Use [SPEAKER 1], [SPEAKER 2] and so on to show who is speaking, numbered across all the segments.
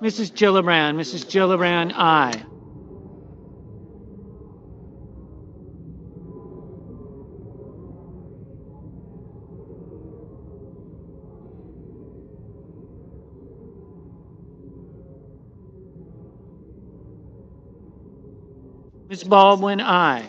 [SPEAKER 1] Mrs. Gillibrand, aye. Ms. Baldwin, aye.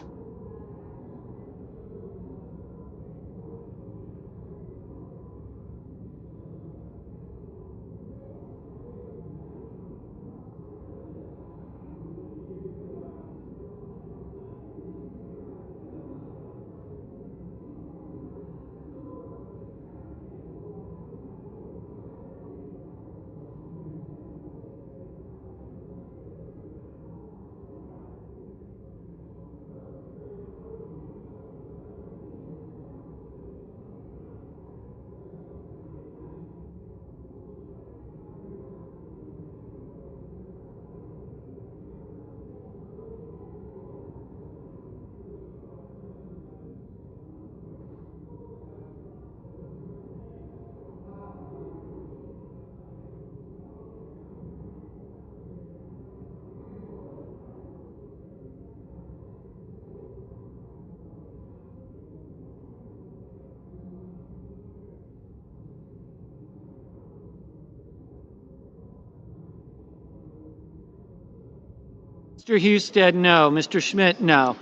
[SPEAKER 1] Mr. Husted, no. Mr. Schmidt, no.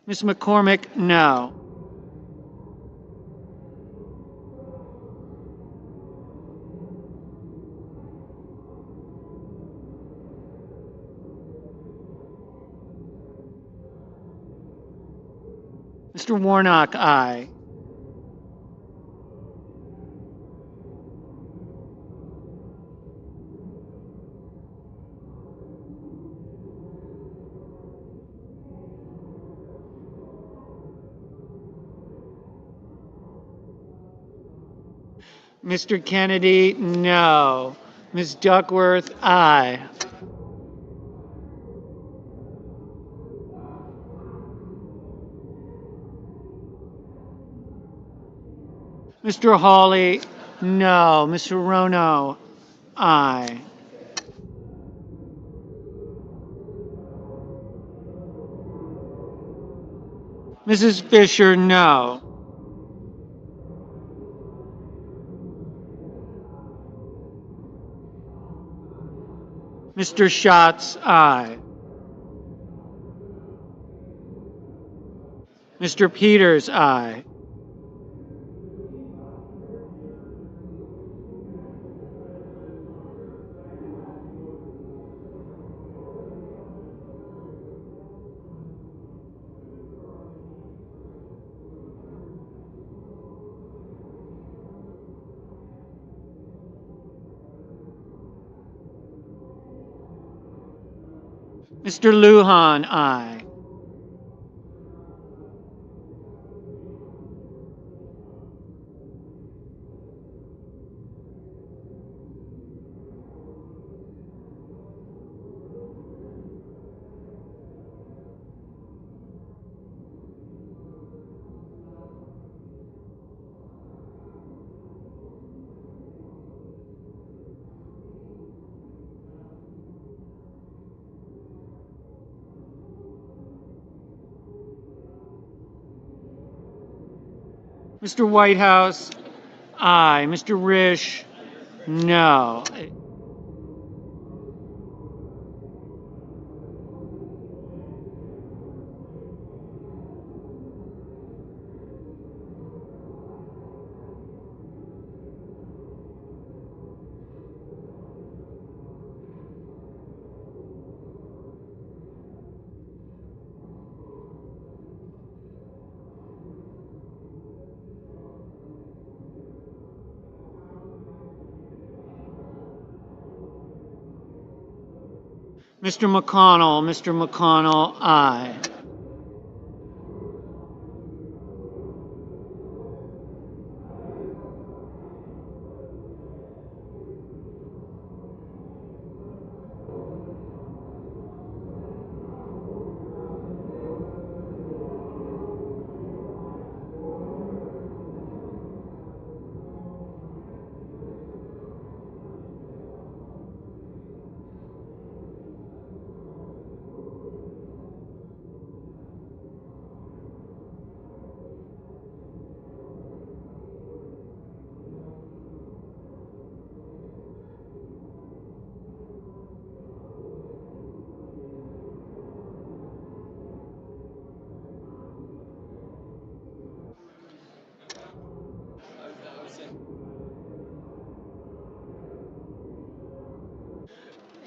[SPEAKER 1] Ms. McCormick, no. Mr. Warnock, aye. Mr. Kennedy, no. Ms. Duckworth, aye. Mr. Hawley, no. Mr. Rono, aye. Mrs. Fisher, no. Mr. Schatz, aye. Mr. Peters, aye. Mr. Lujan, aye. Mr. Whitehouse, aye. Mr. Risch, no. Mr. McConnell, aye.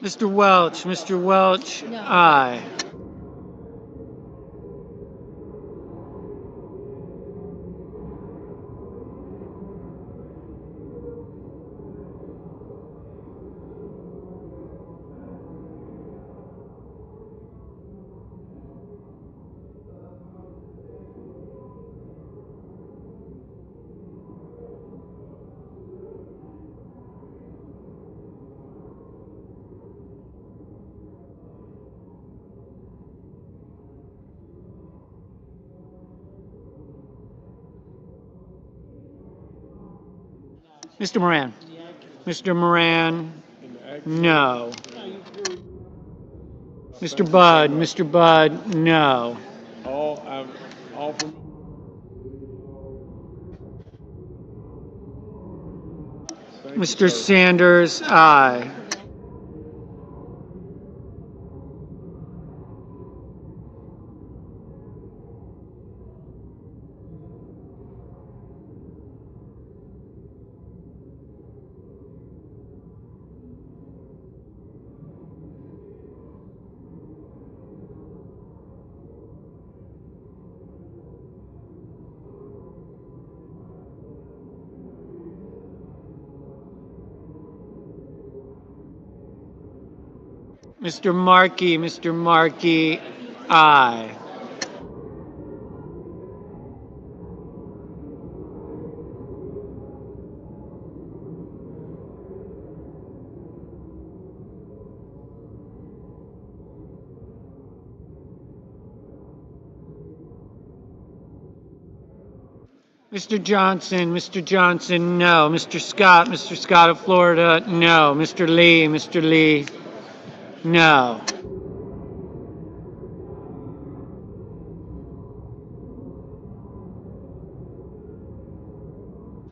[SPEAKER 1] Mr. Welch, Mr. Welch,
[SPEAKER 2] No.
[SPEAKER 1] aye. Mr. Moran. Mr. Moran, no. Mr. Budd, Mr. Budd, no.
[SPEAKER 3] All from
[SPEAKER 1] Mr. Sanders, aye. Mr. Markey, aye. Mr. Johnson, no. Mr. Scott of Florida, no. Mr. Lee, no.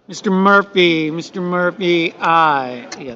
[SPEAKER 1] Mr. Murphy, aye. Yeah.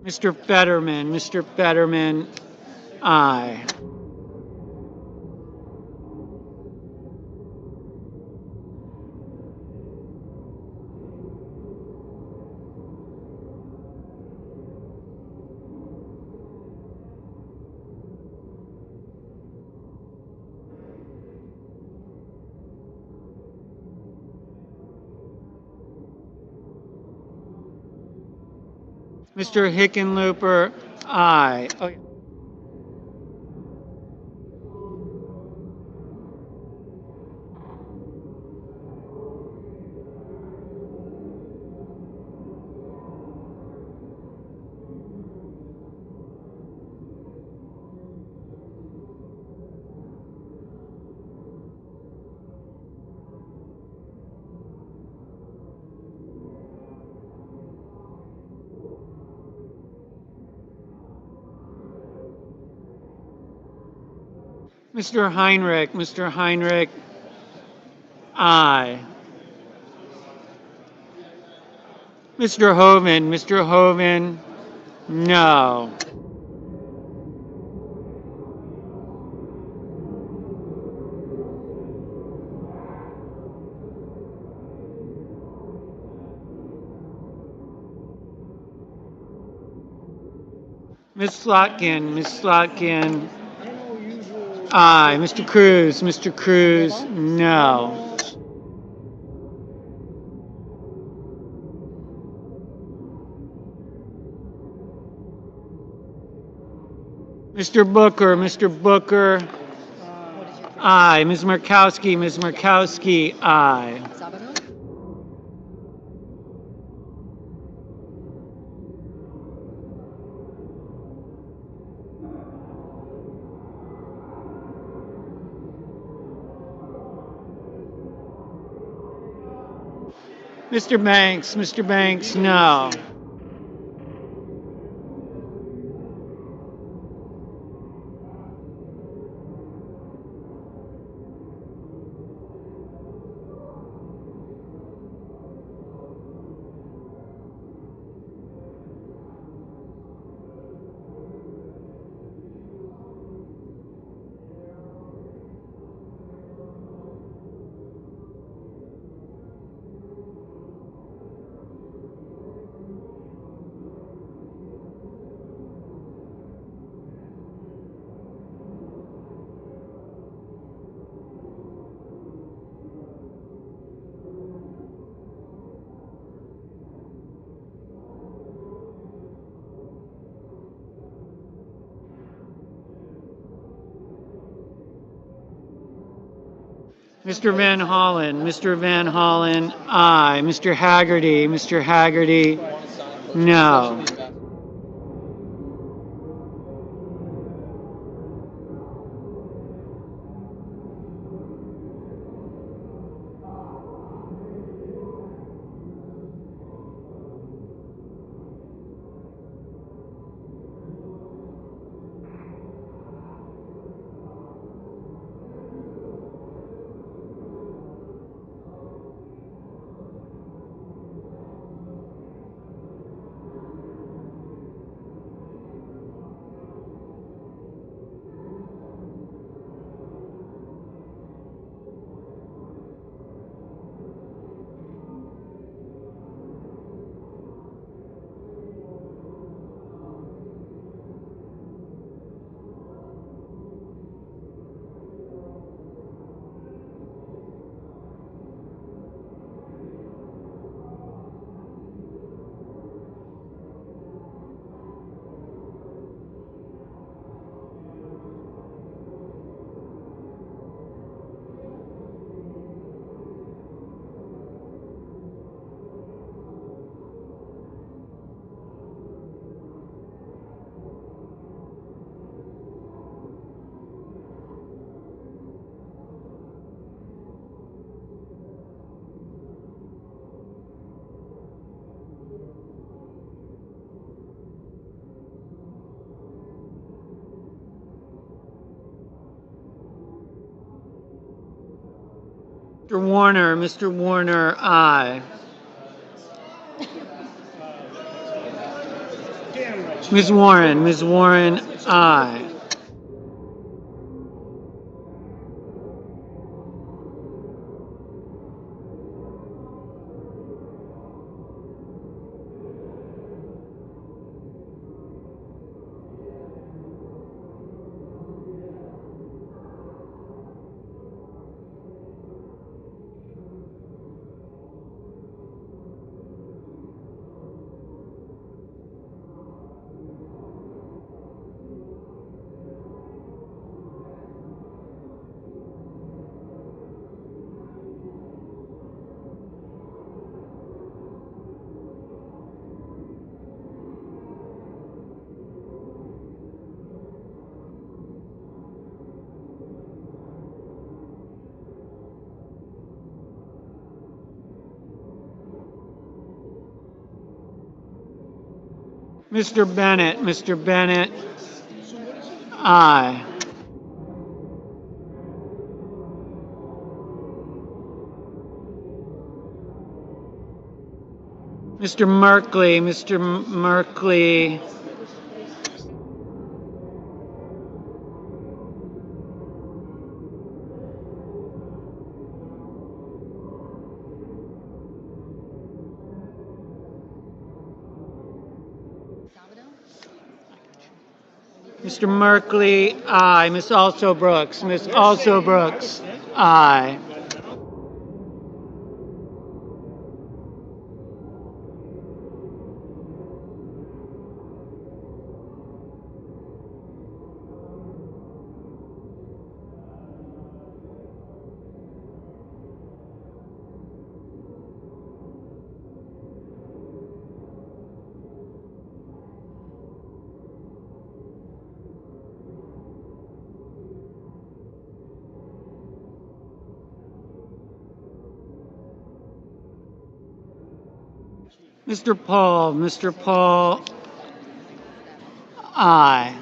[SPEAKER 1] Mr. Fetterman, aye. Mr. Hickenlooper, aye. Oh, yeah. Mr. Heinrich, aye. Mr. Hoven, no. Ms. Slotkin, aye. Mr. Cruz, no. Mr. Booker, aye. Ms. Murkowski, aye. Mr. Banks, no. Mr. Van Hollen, aye. Mr. Haggerty, no. Mr. Warner, aye. Ms. Warren, aye. Mr. Bennett, aye. Mr. Merkley, Merkley. Mr. Merkley, aye. Miss Also Brooks, aye. Mr. Paul, aye.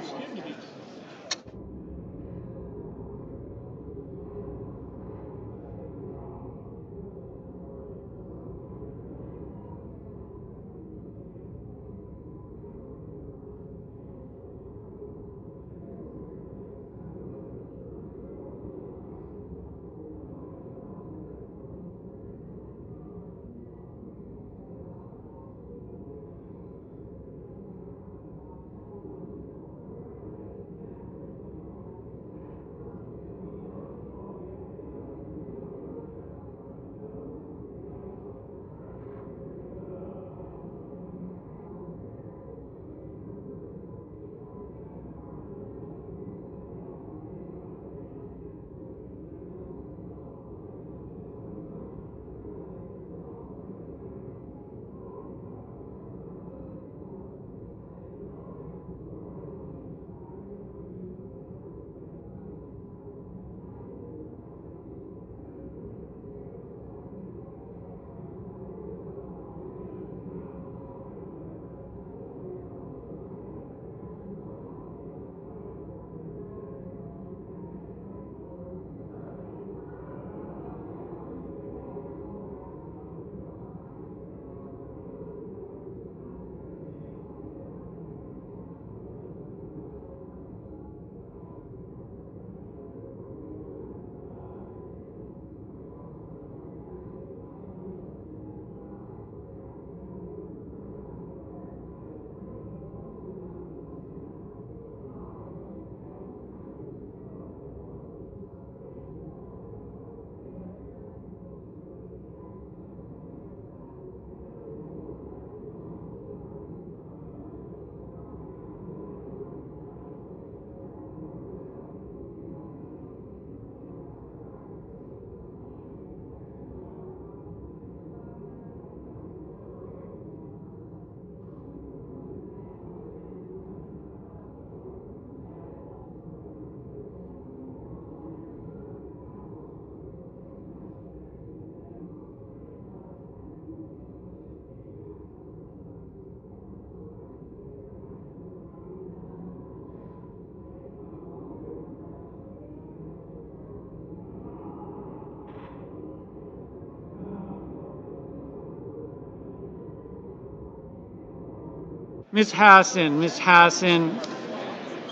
[SPEAKER 1] Ms. Hassan,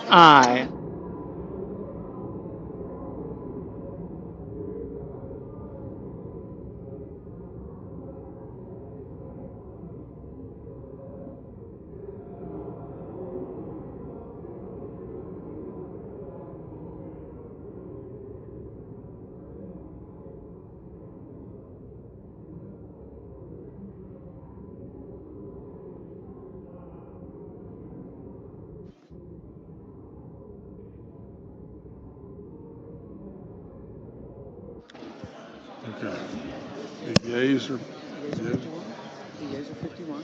[SPEAKER 1] aye.
[SPEAKER 2] Okay. The yeas are
[SPEAKER 4] 51.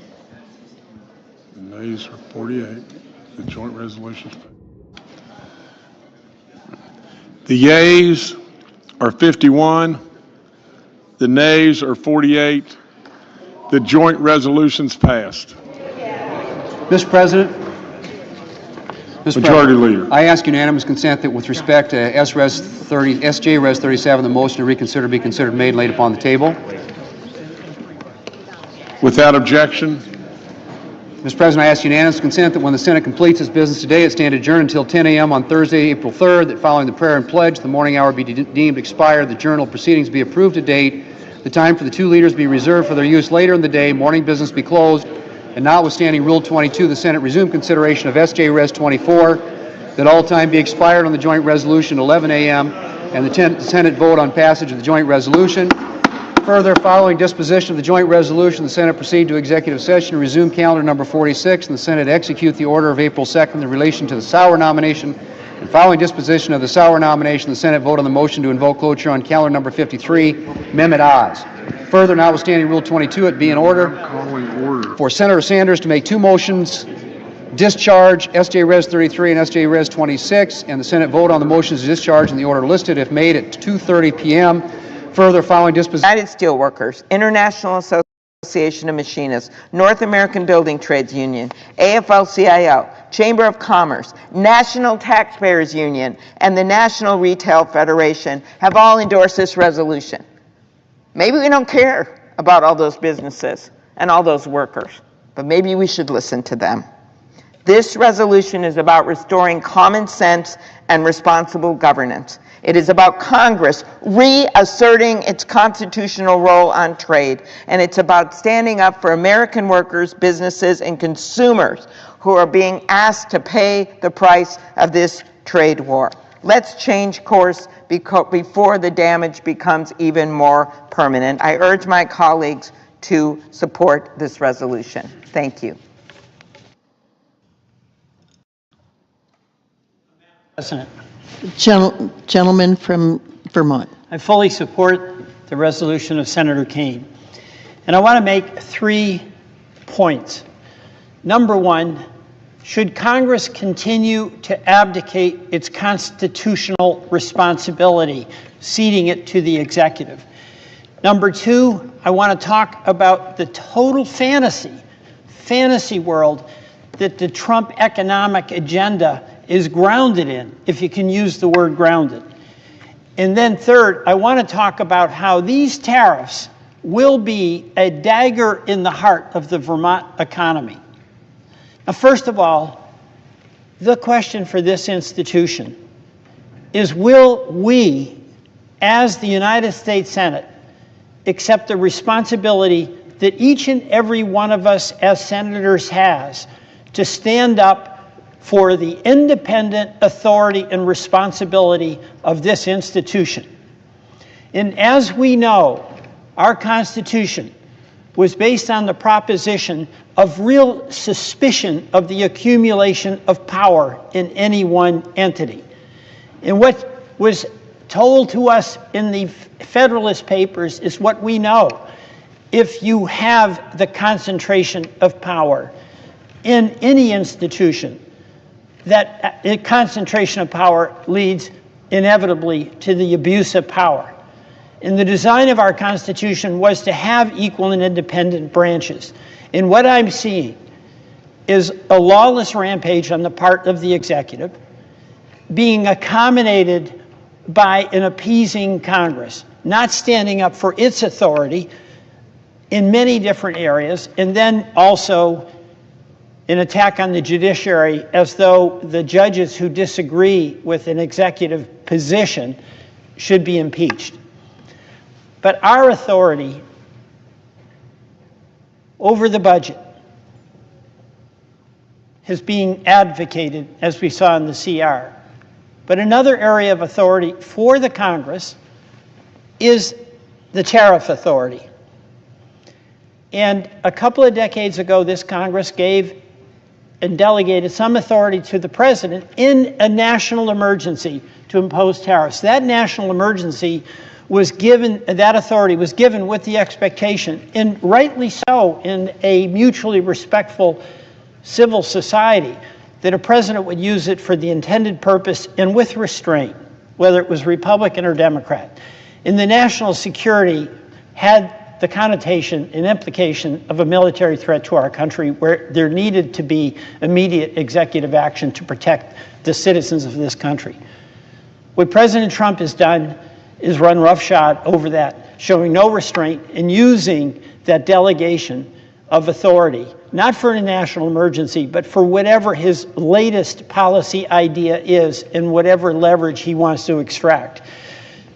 [SPEAKER 2] the nays are 48. The joint resolution's passed. The yeas are 51. The nays are 48. The joint resolution's passed.
[SPEAKER 4] Mr. President.
[SPEAKER 2] Majority Leader.
[SPEAKER 4] I ask unanimous consent that with respect to SJ Res 37, the motion to reconsider be considered made and laid upon the table.
[SPEAKER 2] Without objection,
[SPEAKER 4] Mr. President, I ask unanimous consent that when the Senate completes its business today, it stand adjourned until 10 a.m. on Thursday, April 3rd, that following the prayer and pledge, the morning hour be deemed expired, the journal of proceedings be approved to date, the time for the two leaders be reserved for their use later in the day, morning business be closed, and notwithstanding Rule 22, the Senate resume consideration of S.J. Res. 24, that all time be expired on the joint resolution at 11 a.m., and the Senate vote on passage of the joint resolution. Further, following disposition of the joint resolution, the Senate proceed to executive session, resume calendar number 46, and the Senate execute the order of April 2nd in relation to the Sauer nomination. And following disposition of the Sauer nomination, the Senate vote on the motion to invoke cloture on calendar number 53, Mehmet Oz. Further, notwithstanding Rule 22, it be in order for Senator Sanders to make two motions, discharge S.J. Res. 33 and S.J. Res. 26, and the Senate vote on the motions to discharge in the order listed if made at 2:30 p.m. Further, following disposition.
[SPEAKER 5] United Steelworkers, International Association of Machinists, North American Building Trades Union, AFL-CIO, Chamber of Commerce, National Taxpayers Union, and the National Retail Federation have all endorsed this resolution. Maybe we don't care about all those businesses and all those workers, but maybe we should listen to them. This resolution is about restoring common sense and responsible governance. It is about Congress reasserting its constitutional role on trade, and it's about standing up for American workers, businesses, and consumers who are being asked to pay the price of this trade war. Let's change course before the damage becomes even more permanent. I urge my colleagues to support this resolution. Thank you.
[SPEAKER 6] President,
[SPEAKER 7] Gentleman from Vermont.
[SPEAKER 6] I fully support the resolution of Senator Kaine. And I want to make 3 points. Number one, should Congress continue to abdicate its constitutional responsibility, ceding it to the executive? Number two, I want to talk about the total fantasy world that the Trump economic agenda is grounded in, if you can use the word grounded. And then third, I want to talk about how these tariffs will be a dagger in the heart of the Vermont economy. Now, first of all, the question for this institution is, will we, as the United States Senate, accept the responsibility that each and every one of us as senators has to stand up for the independent authority and responsibility of this institution? And as we know, our Constitution was based on the proposition of real suspicion of the accumulation of power in any one entity. And what was told to us in the Federalist Papers is what we know. If you have the concentration of power in any institution, that concentration of power leads inevitably to the abuse of power. And the design of our Constitution was to have equal and independent branches. And what I'm seeing is a lawless rampage on the part of the executive being accommodated by an appeasing Congress, not standing up for its authority in many different areas, and then also an attack on the judiciary as though the judges who disagree with an executive position should be impeached. But our authority over the budget is being advocated, as we saw in the CR. But another area of authority for the Congress is the tariff authority. And a couple of decades ago, this Congress gave and delegated some authority to the president in a national emergency to impose tariffs. That national emergency was given, that authority was given with the expectation, and rightly so in a mutually respectful civil society, that a president would use it for the intended purpose and with restraint, whether it was Republican or Democrat. And the national security had the connotation and implication of a military threat to our country, where there needed to be immediate executive action to protect the citizens of this country. What President Trump has done is run roughshod over that, showing no restraint and using that delegation of authority, not for a national emergency, but for whatever his latest policy idea is and whatever leverage he wants to extract.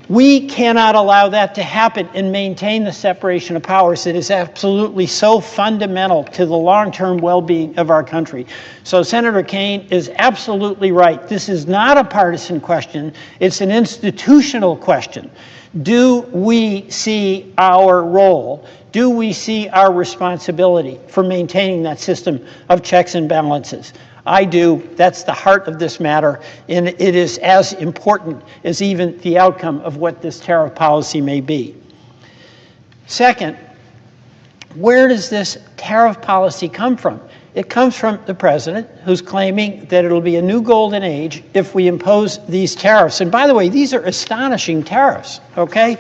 [SPEAKER 6] We cannot allow that to happen and maintain the separation of powers that is absolutely so fundamental to the long-term well-being of our country. So Senator Kaine is absolutely right. This is not a partisan question. It's an institutional question. Do we see our role? Do we see our responsibility for maintaining that system of checks and balances? I do. That's the heart of this matter, and it is as important as even the outcome of what this tariff policy may be. Second, where does this tariff policy come from? It comes from the president, who's claiming that it'll be a new golden age if we impose these tariffs. And by the way, these are astonishing tariffs, okay?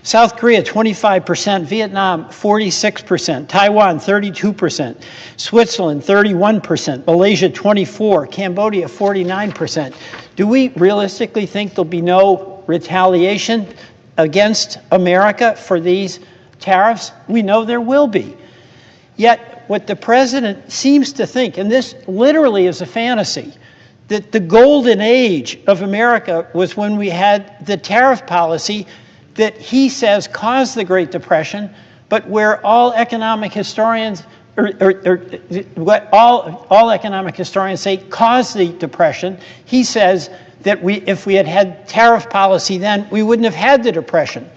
[SPEAKER 6] South Korea, 25%, Vietnam, 46%, Taiwan, 32%, Switzerland, 31%, Malaysia, 24%, Cambodia, 49%. Do we realistically think there'll be no retaliation against America for these tariffs? We know there will be. Yet, what the president seems to think, and this literally is a fantasy, that the golden age of America was when we had the tariff policy that he says caused the Great Depression, but where all economic historians, what all economic historians say caused the Depression, he says that if we had had tariff policy then, we wouldn't have had the Depression.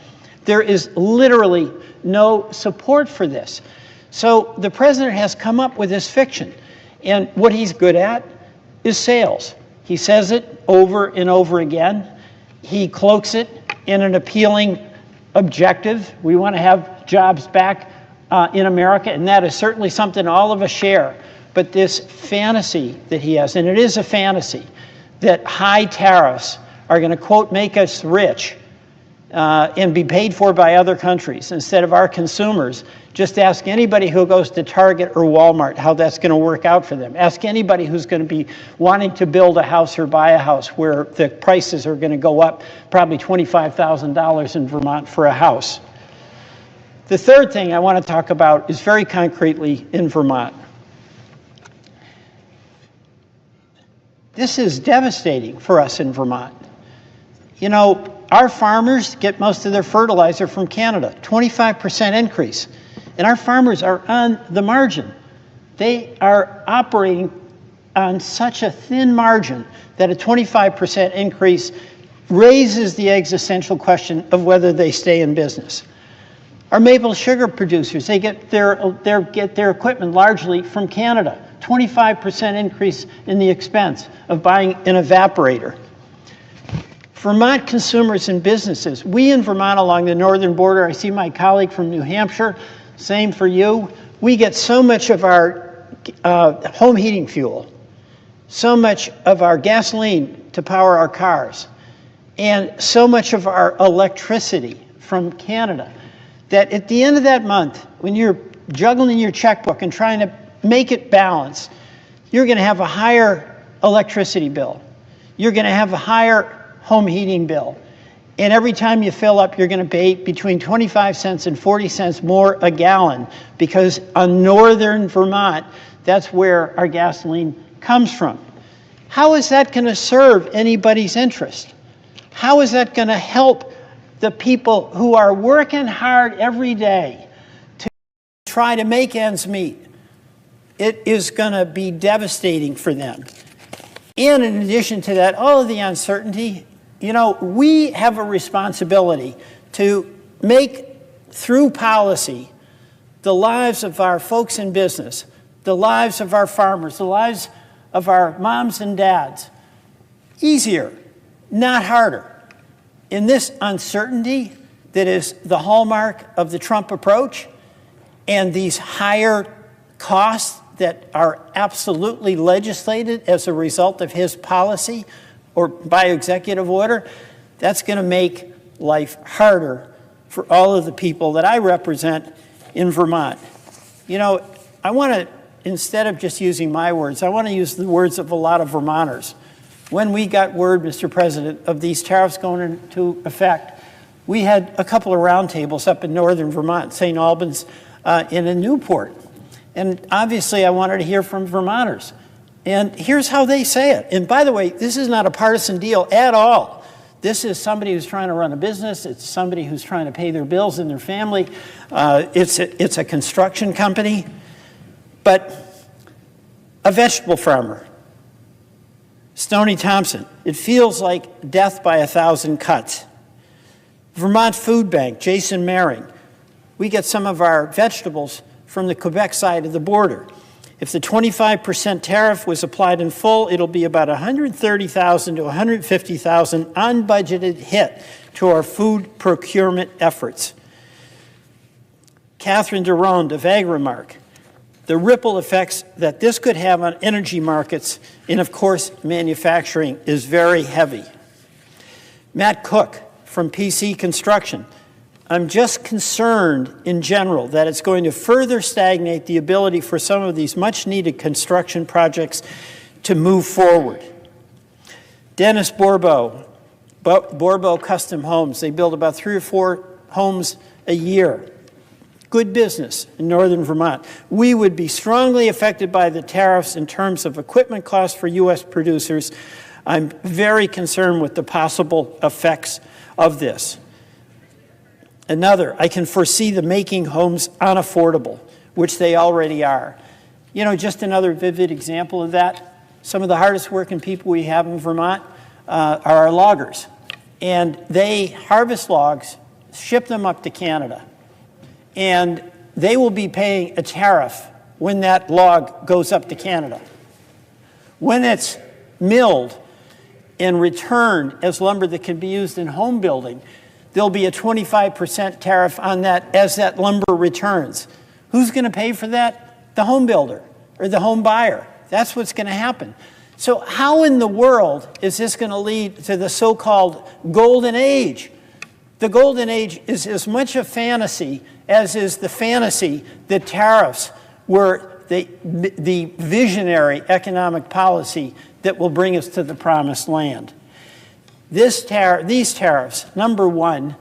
[SPEAKER 6] There is literally no support for this. So the president has come up with this fiction, and what he's good at is sales. He says it over and over again. He cloaks it in an appealing objective. We want to have jobs back in America, and that is certainly something all of us share. But this fantasy that he has, and it is a fantasy, that high tariffs are going to, quote, make us rich and be paid for by other countries instead of our consumers. Just ask anybody who goes to Target or Walmart how that's going to work out for them. Ask anybody who's going to be wanting to build a house or buy a house where the prices are going to go up probably $25,000 in Vermont for a house. The third thing I want to talk about is very concretely in Vermont. This is devastating for us in Vermont. You know, our farmers get most of their fertilizer from Canada, 25% increase. And our farmers are on the margin. They are operating on such a thin margin that a 25% increase raises the existential question of whether they stay in business. Our maple sugar producers, they get their equipment largely from Canada. 25% increase in the expense of buying an evaporator. Vermont consumers and businesses, we in Vermont along the northern border, I see my colleague from New Hampshire, same for you. We get so much of our home heating fuel, so much of our gasoline to power our cars, and so much of our electricity from Canada that at the end of that month, when you're juggling your checkbook and trying to make it balance, you're going to have a higher electricity bill. You're going to have a higher home heating bill. And every time you fill up, you're going to pay between 25 cents and 40 cents more a gallon, because on northern Vermont, that's where our gasoline comes from. How is that going to serve anybody's interest? How is that going to help the people who are working hard every day to try to make ends meet? It is going to be devastating for them. And in addition to that, all of the uncertainty, you know, we have a responsibility to make, through policy, the lives of our folks in business, the lives of our farmers, the lives of our moms and dads easier, not harder. In this uncertainty that is the hallmark of the Trump approach, and these higher costs that are absolutely legislated as a result of his policy or by executive order, that's going to make life harder for all of the people that I represent in Vermont. You know, I want to, instead of just using my words, I want to use the words of a lot of Vermonters. When we got word, Mr. President, of these tariffs going into effect, we had a couple of roundtables up in northern Vermont, St. Albans and in Newport. And obviously, I wanted to hear from Vermonters. And here's how they say it. And by the way, this is not a partisan deal at all. This is somebody who's trying to run a business. It's somebody who's trying to pay their bills and their family. It's a construction company. But a vegetable farmer, Stoney Thompson, it feels like death by 1,000 cuts. Vermont Food Bank, Jason Maring, we get some of our vegetables from the Quebec side of the border. If the 25% tariff was applied in full, it'll be about $130,000 to $150,000 unbudgeted hit to our food procurement efforts. Catherine Durand of Agrimark, the ripple effects that this could have on energy markets and, of course, manufacturing is very heavy. Matt Cook from PC Construction, I'm just concerned in general that it's going to further stagnate the ability for some of these much-needed construction projects to move forward. Dennis Borbo, Borbo Custom Homes, they build about 3 or 4 homes a year. Good business in northern Vermont. We would be strongly affected by the tariffs in terms of equipment costs for U.S. producers. I'm very concerned with the possible effects of this. Another, I can foresee the making homes unaffordable, which they already are. You know, just another vivid example of that, some of the hardest working people we have in Vermont are our loggers. And they harvest logs, ship them up to Canada. And they will be paying a tariff when that log goes up to Canada. When it's milled and returned as lumber that can be used in home building, there'll be a 25% tariff on that as that lumber returns. Who's going to pay for that? The home builder or the home buyer. That's what's going to happen. So how in the world is this going to lead to the so-called golden age? The golden age is as much a fantasy as is the fantasy that tariffs were the visionary economic policy that will bring us to the promised land. These tariffs, number one,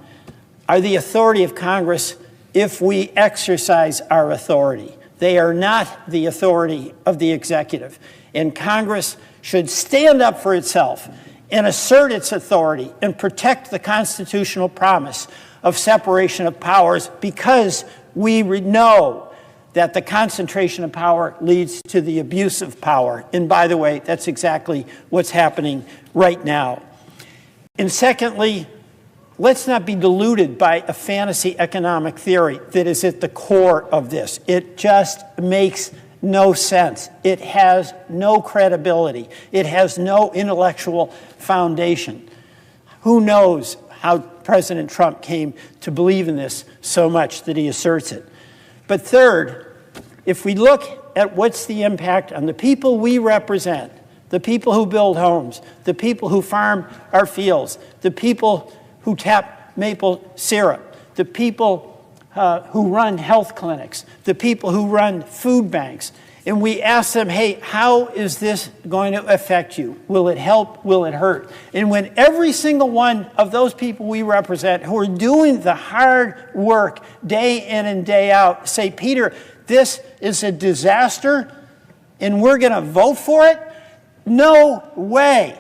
[SPEAKER 6] are the authority of Congress if we exercise our authority. They are not the authority of the executive. And Congress should stand up for itself and assert its authority and protect the constitutional promise of separation of powers, because we know that the concentration of power leads to the abuse of power. And by the way, that's exactly what's happening right now. And secondly, let's not be deluded by a fantasy economic theory that is at the core of this. It just makes no sense. It has no credibility. It has no intellectual foundation. Who knows how President Trump came to believe in this so much that he asserts it. But third, if we look at what's the impact on the people we represent, the people who build homes, the people who farm our fields, the people who tap maple syrup, the people who run health clinics, the people who run food banks, and we ask them, hey, how is this going to affect you? Will it help? Will it hurt? And when every single one of those people we represent who are doing the hard work day in and day out say, Peter, this is a disaster and we're going to vote for it? No way.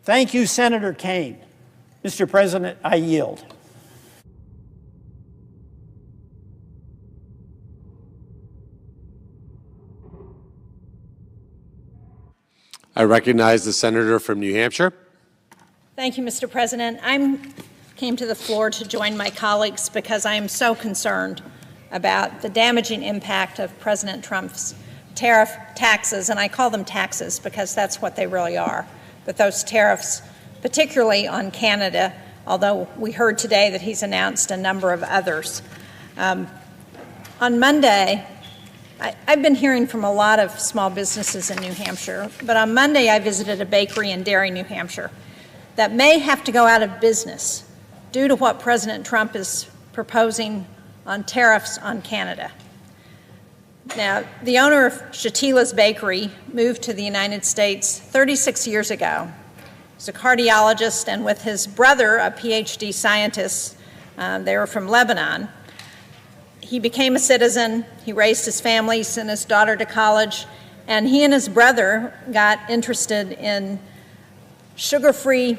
[SPEAKER 6] Thank you, Senator Kaine. Mr. President, I yield.
[SPEAKER 8] I recognize the senator from New Hampshire.
[SPEAKER 9] Thank you, Mr. President. I came to the floor to join my colleagues because I am so concerned about the damaging impact of President Trump's tariff taxes, and I call them taxes because that's what they really are. But those tariffs, particularly on Canada, although we heard today that he's announced a number of others. On Monday, I've been hearing from a lot of small businesses in New Hampshire, but on Monday I visited a bakery in Derry, New Hampshire, that may have to go out of business due to what President Trump is proposing on tariffs on Canada. Now, the owner of Shatila's Bakery moved to the United States 36 years ago. He's a cardiologist, and with his brother, a PhD scientist, they were from Lebanon. he became a citizen, he raised his family, sent his daughter to college, and he and his brother got interested in sugar-free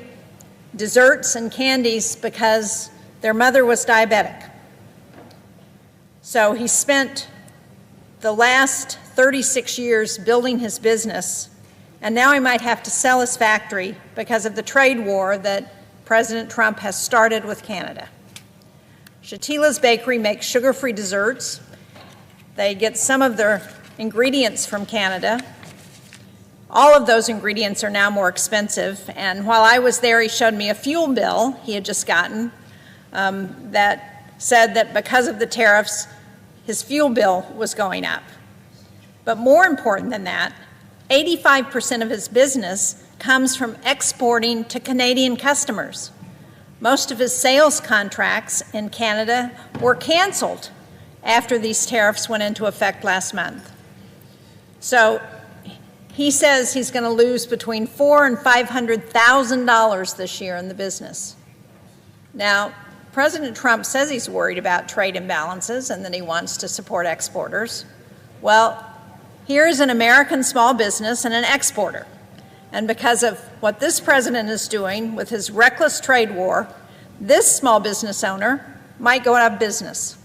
[SPEAKER 9] desserts and candies because their mother was diabetic. So he spent the last 36 years building his business, and now he might have to sell his factory because of the trade war that President Trump has started with Canada. Shatila's Bakery makes sugar-free desserts. They get some of their ingredients from Canada. All of those ingredients are now more expensive, and while I was there, he showed me a fuel bill he had just gotten that said that because of the tariffs, his fuel bill was going up. But more important than that, 85% of his business comes from exporting to Canadian customers. Most of his sales contracts in Canada were canceled after these tariffs went into effect last month. So he says he's going to lose between $400,000 and $500,000 this year in the business. Now, President Trump says he's worried about trade imbalances and that he wants to support exporters. Well, here's an American small business and an exporter. And because of what this president is doing with his reckless trade war, this small business owner might go out of business.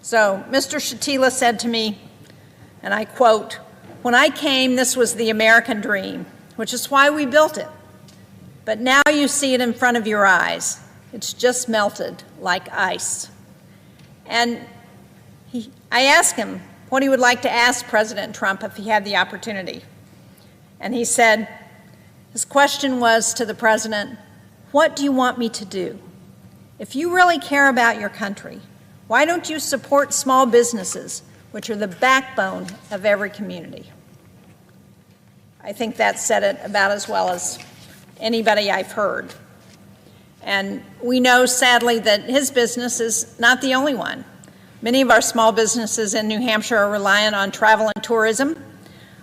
[SPEAKER 9] So Mr. Shatila said to me, and I quote, "When I came, this was the American dream, which is why we built it. But now you see it in front of your eyes. It's just melted like ice." And I asked him what he would like to ask President Trump if he had the opportunity. And he said, his question was to the president, "What do you want me to do? If you really care about your country, why don't you support small businesses, which are the backbone of every community?" I think that said it about as well as anybody I've heard. And we know, sadly, that his business is not the only one. Many of our small businesses in New Hampshire are reliant on travel and tourism.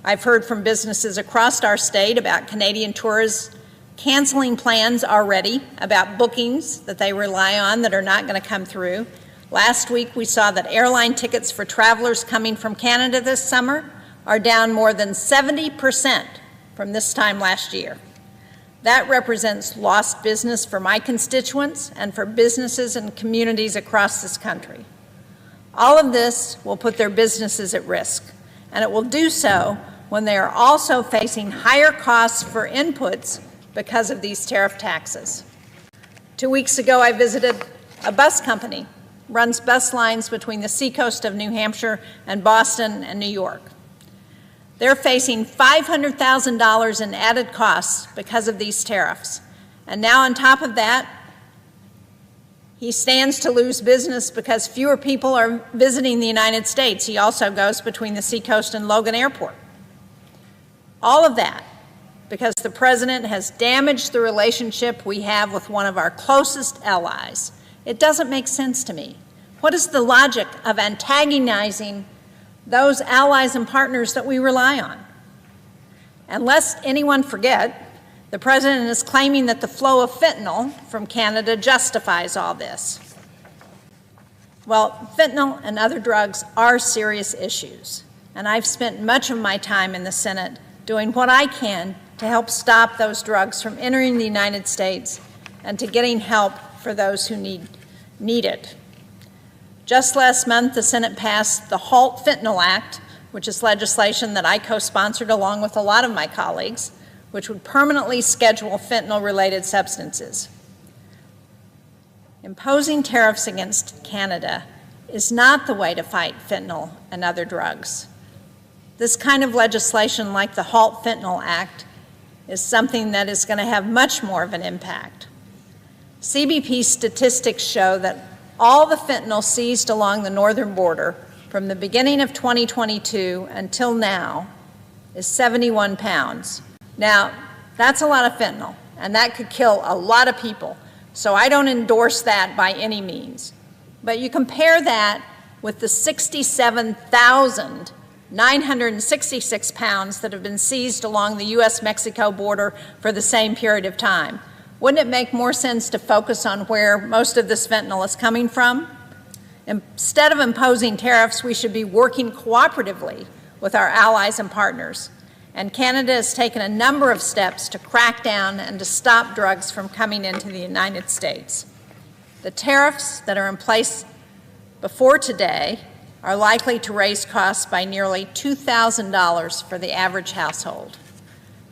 [SPEAKER 9] I've heard from businesses across our state about Canadian tourists canceling plans already, about bookings that they rely on that are not going to come through. Last week, we saw that airline tickets for travelers coming from Canada this summer are down more than 70% from this time last year. That represents lost business for my constituents and for businesses and communities across this country. All of this will put their businesses at risk, and it will do so when they are also facing higher costs for inputs because of these tariff taxes. 2 weeks ago, I visited a bus company, runs bus lines between the seacoast of New Hampshire and Boston and New York. They're facing $500,000 in added costs because of these tariffs. And now on top of that, he stands to lose business because fewer people are visiting the United States. He also goes between the seacoast and Logan Airport. All of that because the president has damaged the relationship we have with one of our closest allies. It doesn't make sense to me. What is the logic of antagonizing those allies and partners that we rely on? And lest anyone forget, the president is claiming that the flow of fentanyl from Canada justifies all this. Well, fentanyl and other drugs are serious issues, and I've spent much of my time in the Senate doing what I can to help stop those drugs from entering the United States and to getting help for those who need it. Just last month, the Senate passed the Halt Fentanyl Act, which is legislation that I co-sponsored along with a lot of my colleagues, which would permanently schedule fentanyl-related substances. Imposing tariffs against Canada is not the way to fight fentanyl and other drugs. This kind of legislation, like the Halt Fentanyl Act, is something that is going to have much more of an impact. CBP statistics show that all the fentanyl seized along the northern border from the beginning of 2022 until now is 71 pounds. Now, that's a lot of fentanyl, and that could kill a lot of people. So I don't endorse that by any means. But you compare that with the 67,966 pounds that have been seized along the U.S.-Mexico border for the same period of time. Wouldn't it make more sense to focus on where most of this fentanyl is coming from? Instead of imposing tariffs, we should be working cooperatively with our allies and partners. And Canada has taken a number of steps to crack down and to stop drugs from coming into the United States. The tariffs that are in place before today are likely to raise costs by nearly $2,000 for the average household.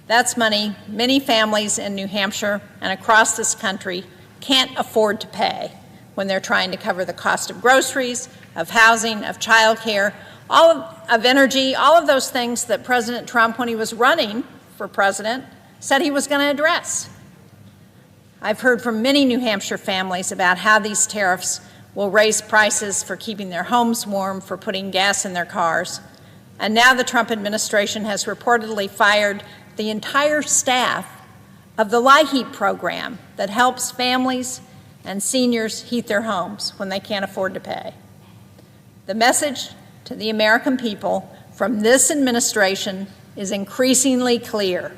[SPEAKER 9] That's money many families in New Hampshire and across this country can't afford to pay when they're trying to cover the cost of groceries, of housing, of childcare, of energy, all of those things that President Trump, when he was running for president, said he was going to address. I've heard from many New Hampshire families about how these tariffs will raise prices for keeping their homes warm, for putting gas in their cars. And now the Trump administration has reportedly fired the entire staff of the LIHEAP program that helps families and seniors heat their homes when they can't afford to pay. The message to the American people from this administration is increasingly clear.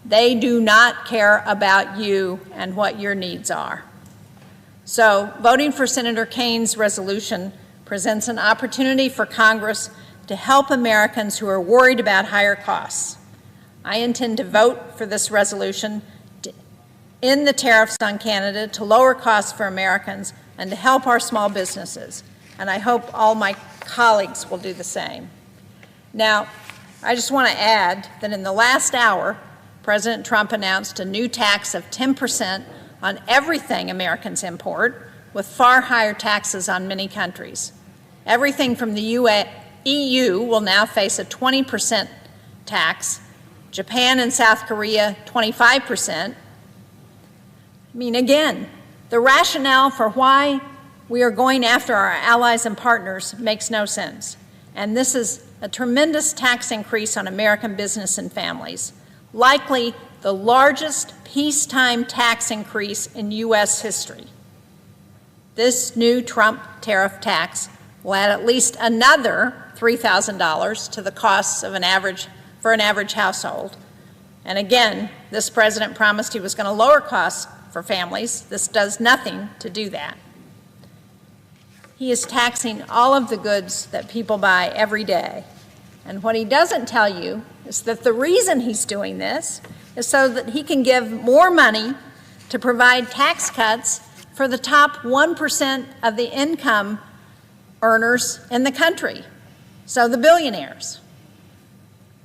[SPEAKER 9] They do not care about you and what your needs are. So, voting for Senator Kaine's resolution presents an opportunity for Congress to help Americans who are worried about higher costs. I intend to vote for this resolution to end the tariffs on Canada, to lower costs for Americans, and to help our small businesses. And I hope all my colleagues will do the same. Now, I just want to add that in the last hour, President Trump announced a new tax of 10% on everything Americans import, with far higher taxes on many countries. Everything from the EU will now face a 20% tax, Japan and South Korea 25%. I mean, again, the rationale for why we are going after our allies and partners makes no sense. And this is a tremendous tax increase on American business and families, likely the largest peacetime tax increase in U.S. history. This new Trump tariff tax will add at least another $3,000 to the costs of an average household. And again, this president promised he was going to lower costs for families. This does nothing to do that. He is taxing all of the goods that people buy every day. And what he doesn't tell you is that the reason he's doing this is so that he can give more money to provide tax cuts for the top 1% of the income earners in the country, so the billionaires.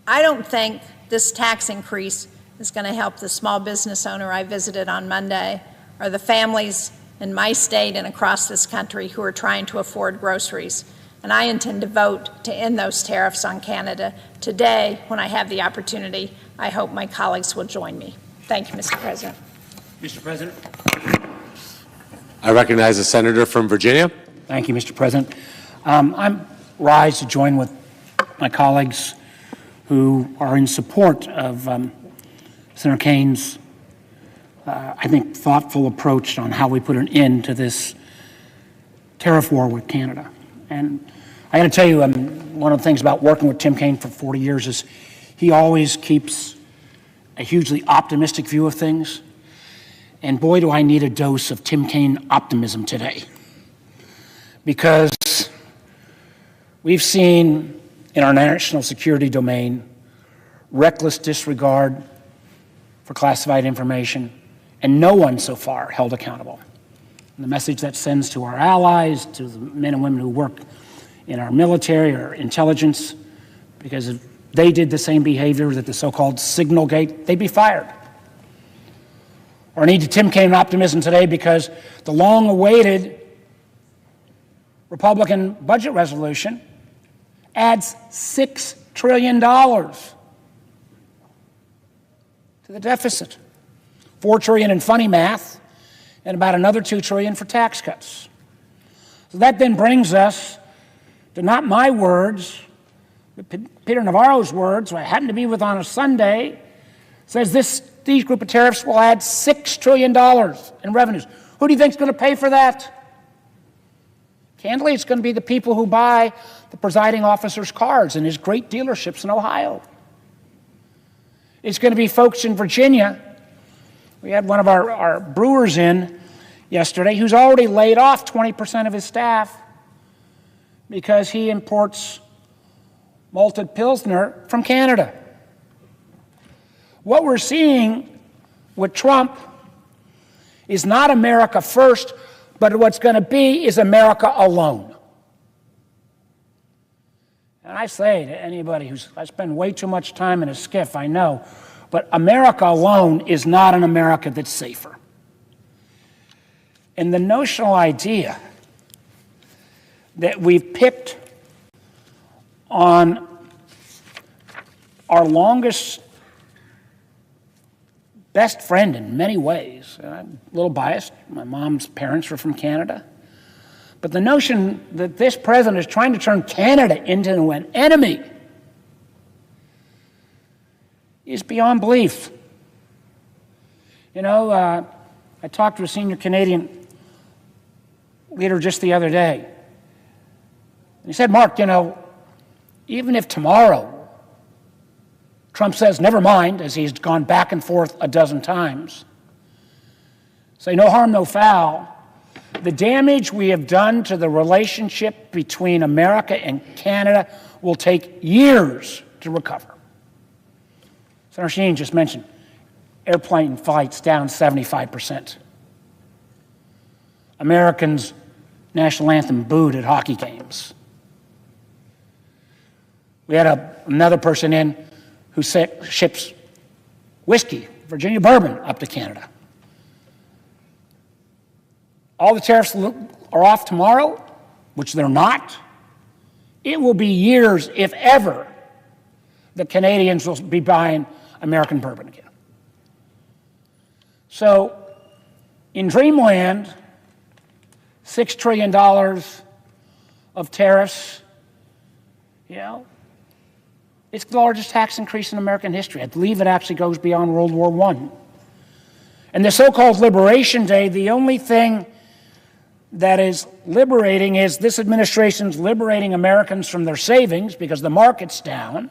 [SPEAKER 9] I don't think this tax increase is going to help the small business owner I visited on Monday, or the families in my state and across this country who are trying to afford groceries. And I intend to vote to end those tariffs on Canada today when I have the opportunity. I hope my colleagues will join me. Thank you, Mr. President.
[SPEAKER 10] Mr. President.
[SPEAKER 8] I recognize the senator from Virginia.
[SPEAKER 10] Thank you, Mr. President. I'm rise to join with my colleagues who are in support of Senator Kaine's, I think, thoughtful approach on how we put an end to this tariff war with Canada. And I got to tell you, one of the things about working with Tim Kaine for 40 years is he always keeps a hugely optimistic view of things. And boy, do I need a dose of Tim Kaine optimism today. Because we've seen in our national security domain reckless disregard for classified information, and no one so far held accountable. And the message that sends to our allies, to the men and women who work in our military or intelligence, because if they did the same behavior that the so-called Signal Gate, they'd be fired. Or need to Tim Kaine optimism today because the long-awaited Republican budget resolution adds $6 trillion to the deficit. $4 trillion in funny math, and about another $2 trillion for tax cuts. So that then brings us to not my words, but Peter Navarro's words, who I happened to be with on a Sunday, says these group of tariffs will add $6 trillion in revenues. Who do you think is going to pay for that? Candidly, it's going to be the people who buy the presiding officer's cars in his great dealerships in Ohio. It's going to be folks in Virginia. We had one of our brewers in yesterday who's already laid off 20% of his staff because he imports malted Pilsner from Canada. What we're seeing with Trump is not America first, but what's going to be is America alone. And I say to anybody I spend way too much time in a skiff, I know, but America alone is not an America that's safer. And the notional idea that we've picked on our longest, best friend in many ways. I'm a little biased. My mom's parents were from Canada. But the notion that this president is trying to turn Canada into an enemy is beyond belief. You know, I talked to a senior Canadian leader just the other day. And he said, Mark, you know, even if tomorrow Trump says, never mind, as he's gone back and forth a dozen times, say no harm, no foul, the damage we have done to the relationship between America and Canada will take years to recover. Senator Sheen just mentioned airplane flights down 75%. Americans' national anthem booed at hockey games. We had another person in who ships whiskey, Virginia bourbon, up to Canada. All the tariffs are off tomorrow, which they're not. It will be years, if ever, that Canadians will be buying American bourbon again. So, in dreamland, $6 trillion of tariffs, you know, it's the largest tax increase in American history. I believe it actually goes beyond World War I. And the so-called Liberation Day, the only thing that is liberating is this administration's liberating Americans from their savings because the market's down.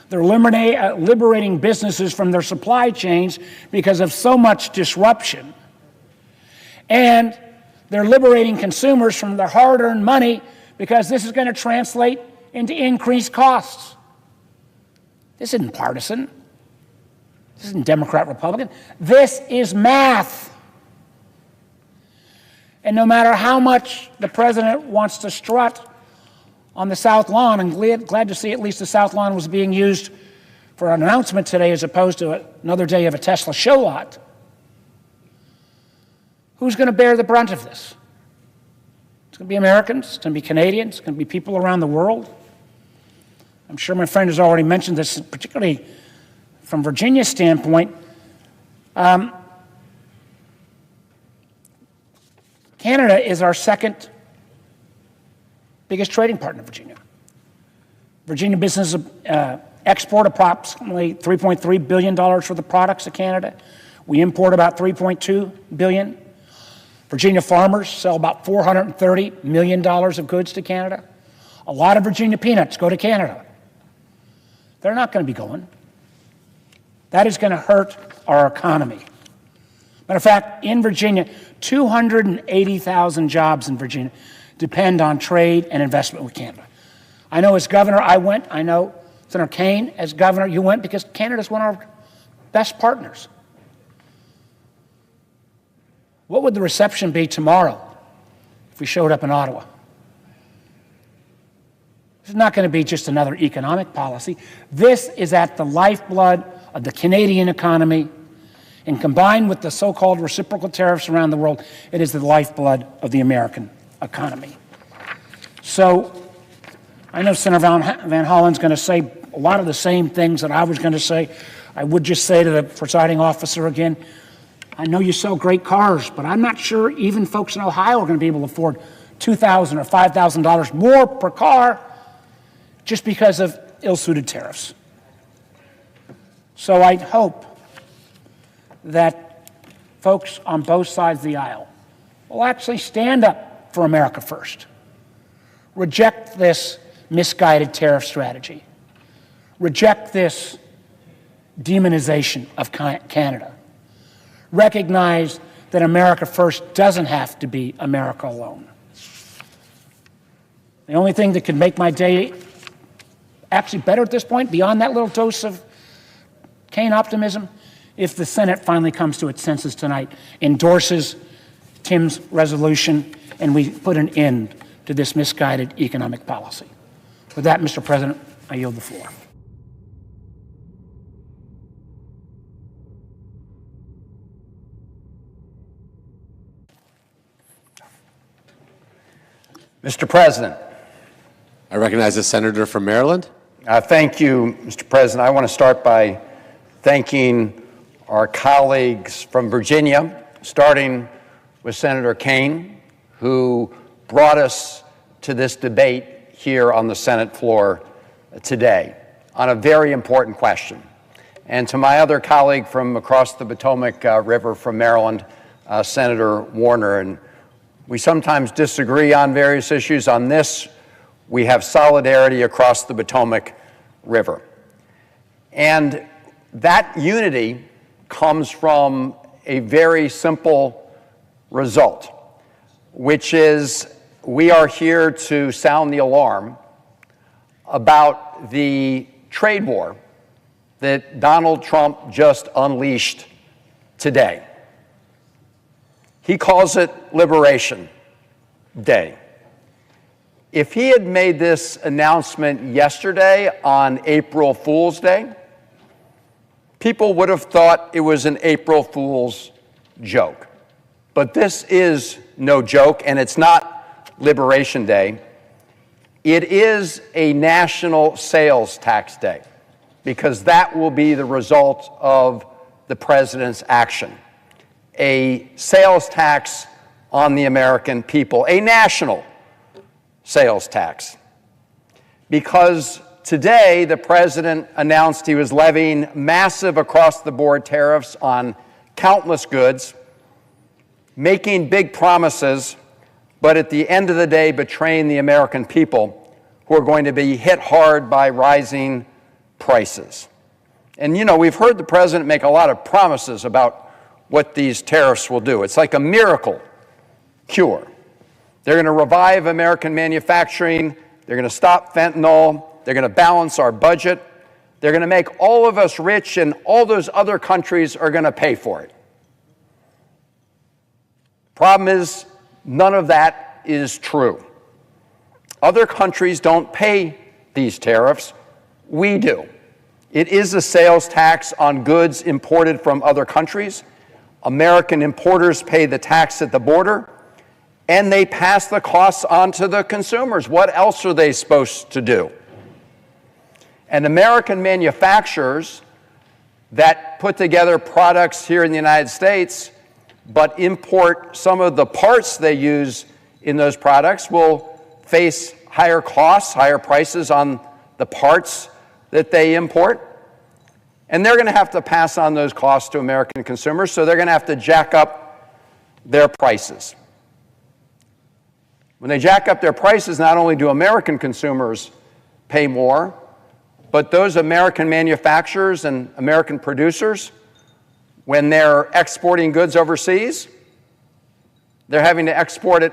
[SPEAKER 10] They're liberating businesses from their supply chains because of so much disruption. And they're liberating consumers from their hard-earned money because this is going to translate into increased costs. This isn't partisan. This isn't Democrat, Republican. This is math. And no matter how much the president wants to strut on the South Lawn, and glad to see at least the South Lawn was being used for an announcement today as opposed to another day of a Tesla show lot, who's going to bear the brunt of this? It's going to be Americans. It's going to be Canadians. It's going to be people around the world. I'm sure my friend has already mentioned this, particularly from Virginia's standpoint. Canada is our second biggest trading partner, Virginia. Virginia businesses export approximately $3.3 billion for the products of Canada. We import about $3.2 billion. Virginia farmers sell about $430 million of goods to Canada. A lot of Virginia peanuts go to Canada. They're not going to be going. That is going to hurt our economy. Matter of fact, in Virginia, 280,000 jobs in Virginia depend on trade and investment with Canada. I know as governor, I went. I know Senator Kaine, as governor, you went because Canada is one of our best partners. What would the reception be tomorrow if we showed up in Ottawa? This is not going to be just another economic policy. This is at the lifeblood of the Canadian economy, and combined with the so-called reciprocal tariffs around the world, it is the lifeblood of the American economy. So I know Senator Van Hollen's going to say a lot of the same things that I was going to say. I would just say to the presiding officer again, I know you sell great cars, but I'm not sure even folks in Ohio are going to be able to afford $2,000 or $5,000 more per car just because of ill-suited tariffs. So I hope that folks on both sides of the aisle will actually stand up for America first. Reject this misguided tariff strategy. Reject this demonization of Canada. Recognize that America first doesn't have to be America alone. The only thing that could make my day actually better at this point, beyond that little dose of Kaine optimism, if the Senate finally comes to its senses tonight, endorses Tim's resolution, and we put an end to this misguided economic policy. With that, Mr. President, I yield the floor.
[SPEAKER 11] Mr. President.
[SPEAKER 8] I recognize the senator from Maryland.
[SPEAKER 11] Thank you, Mr. President. I want to start by thanking our colleagues from Virginia, starting with Senator Kaine, who brought us to this debate here on the Senate floor today on a very important question. And to my other colleague from across the Potomac River from Maryland, Senator Warner. And we sometimes disagree on various issues. On this, we have solidarity across the Potomac River. And that unity comes from a very simple result, which is we are here to sound the alarm about the trade war that Donald Trump just unleashed today. He calls it Liberation Day. If he had made this announcement yesterday on April Fool's Day, people would have thought it was an April Fool's joke. But this is no joke, and it's not Liberation Day. It is a national sales tax day, because that will be the result of the president's action. A sales tax on the American people, a national sales tax. Because today the president announced he was levying massive across-the-board tariffs on countless goods, making big promises, but at the end of the day betraying the American people, who are going to be hit hard by rising prices. And you know, we've heard the president make a lot of promises about what these tariffs will do. It's like a miracle cure. They're going to revive American manufacturing. They're going to stop fentanyl. They're going to balance our budget. They're going to make all of us rich, and all those other countries are going to pay for it. Problem is, none of that is true. Other countries don't pay these tariffs. We do. It is a sales tax on goods imported from other countries. American importers pay the tax at the border, and they pass the costs on to the consumers. What else are they supposed to do? And American manufacturers that put together products here in the United States but import some of the parts they use in those products will face higher costs, higher prices on the parts that they import. And they're going to have to pass on those costs to American consumers, so they're going to have to jack up their prices. When they jack up their prices, not only do American consumers pay more, but those American manufacturers and American producers, when they're exporting goods overseas, they're having to export at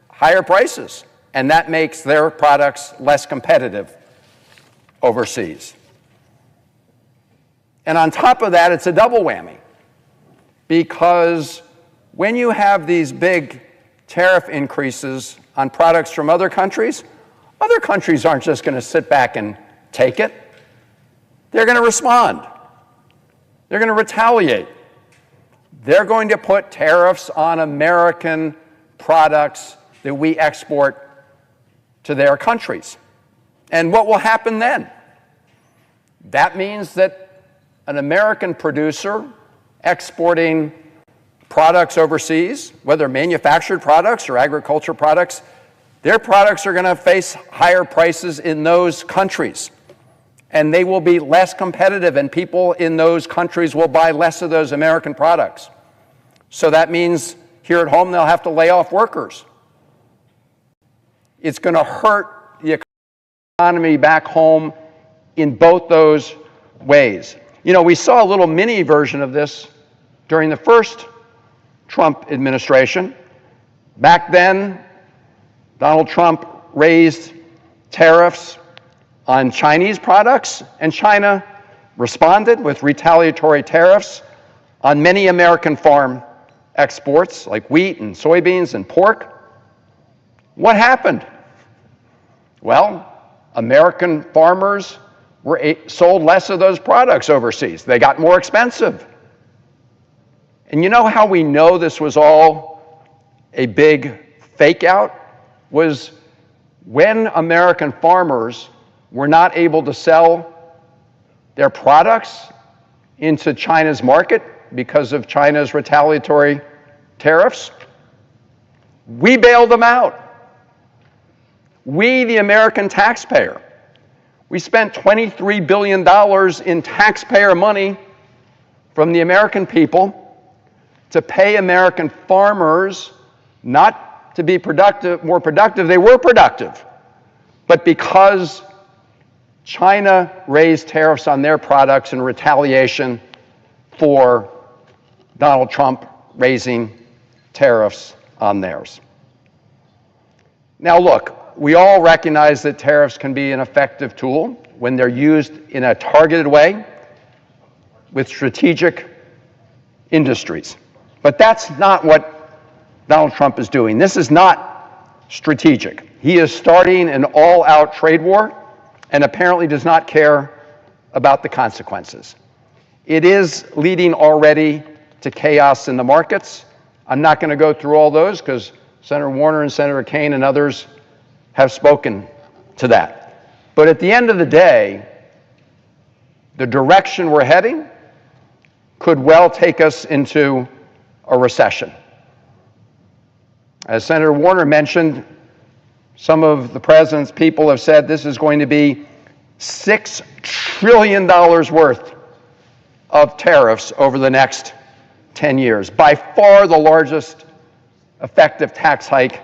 [SPEAKER 11] higher prices, and that makes their products less competitive overseas. And on top of that, it's a double whammy, because when you have these big tariff increases on products from other countries aren't just going to sit back and take it. They're going to respond. They're going to retaliate. They're going to put tariffs on American products that we export to their countries. And what will happen then? That means that an American producer exporting products overseas, whether manufactured products or agricultural products, their products are going to face higher prices in those countries. And they will be less competitive, and people in those countries will buy less of those American products. So that means here at home they'll have to lay off workers. It's going to hurt the economy back home in both those ways. You know, we saw a little mini version of this during the first Trump administration. Back then, Donald Trump raised tariffs on Chinese products, and China responded with retaliatory tariffs on many American farm exports like wheat and soybeans and pork. What happened? Well, American farmers sold less of those products overseas. They got more expensive. And you know how we know this was all a big fake out? Was when American farmers were not able to sell their products into China's market because of China's retaliatory tariffs, we bailed them out. We, the American taxpayer, we spent $23 billion in taxpayer money from the American people to pay American farmers not to be more productive. They were productive. But because China raised tariffs on their products in retaliation for Donald Trump raising tariffs on theirs. Now look, we all recognize that tariffs can be an effective tool when they're used in a targeted way with strategic industries. But that's not what Donald Trump is doing. This is not strategic. He is starting an all-out trade war and apparently does not care about the consequences. It is leading already to chaos in the markets. I'm not going to go through all those because Senator Warner and Senator Kaine and others have spoken to that. But at the end of the day, the direction we're heading could well take us into a recession. As Senator Warner mentioned, some of the president's people have said this is going to be $6 trillion worth of tariffs over the next 10 years, by far the largest effective tax hike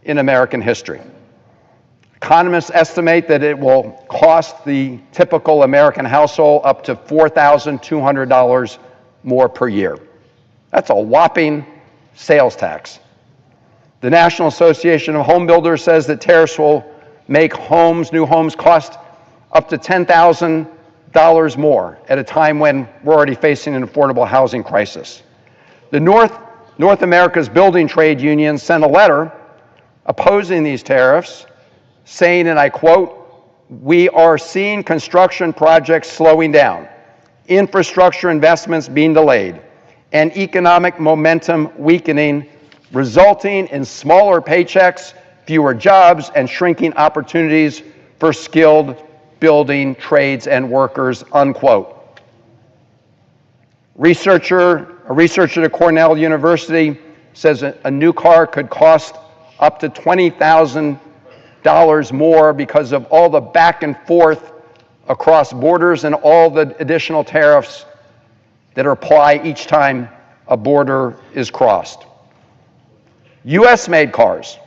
[SPEAKER 11] in American history. Economists estimate that it will cost the typical American household up to $4,200 more per year. That's a whopping sales tax. The National Association of Home Builders says that tariffs will make new homes cost up to $10,000 more at a time when we're already facing an affordable housing crisis. The North America's building trade unions sent a letter opposing these tariffs, saying, and I quote, "We are seeing construction projects slowing down, infrastructure investments being delayed, and economic momentum weakening, resulting in smaller paychecks, fewer jobs, and shrinking opportunities for skilled building trades and workers," unquote. A researcher at Cornell University says a new car could cost up to $20,000 more because of all the back and forth across borders and all the additional tariffs that apply each time a border is crossed. U.S.-made cars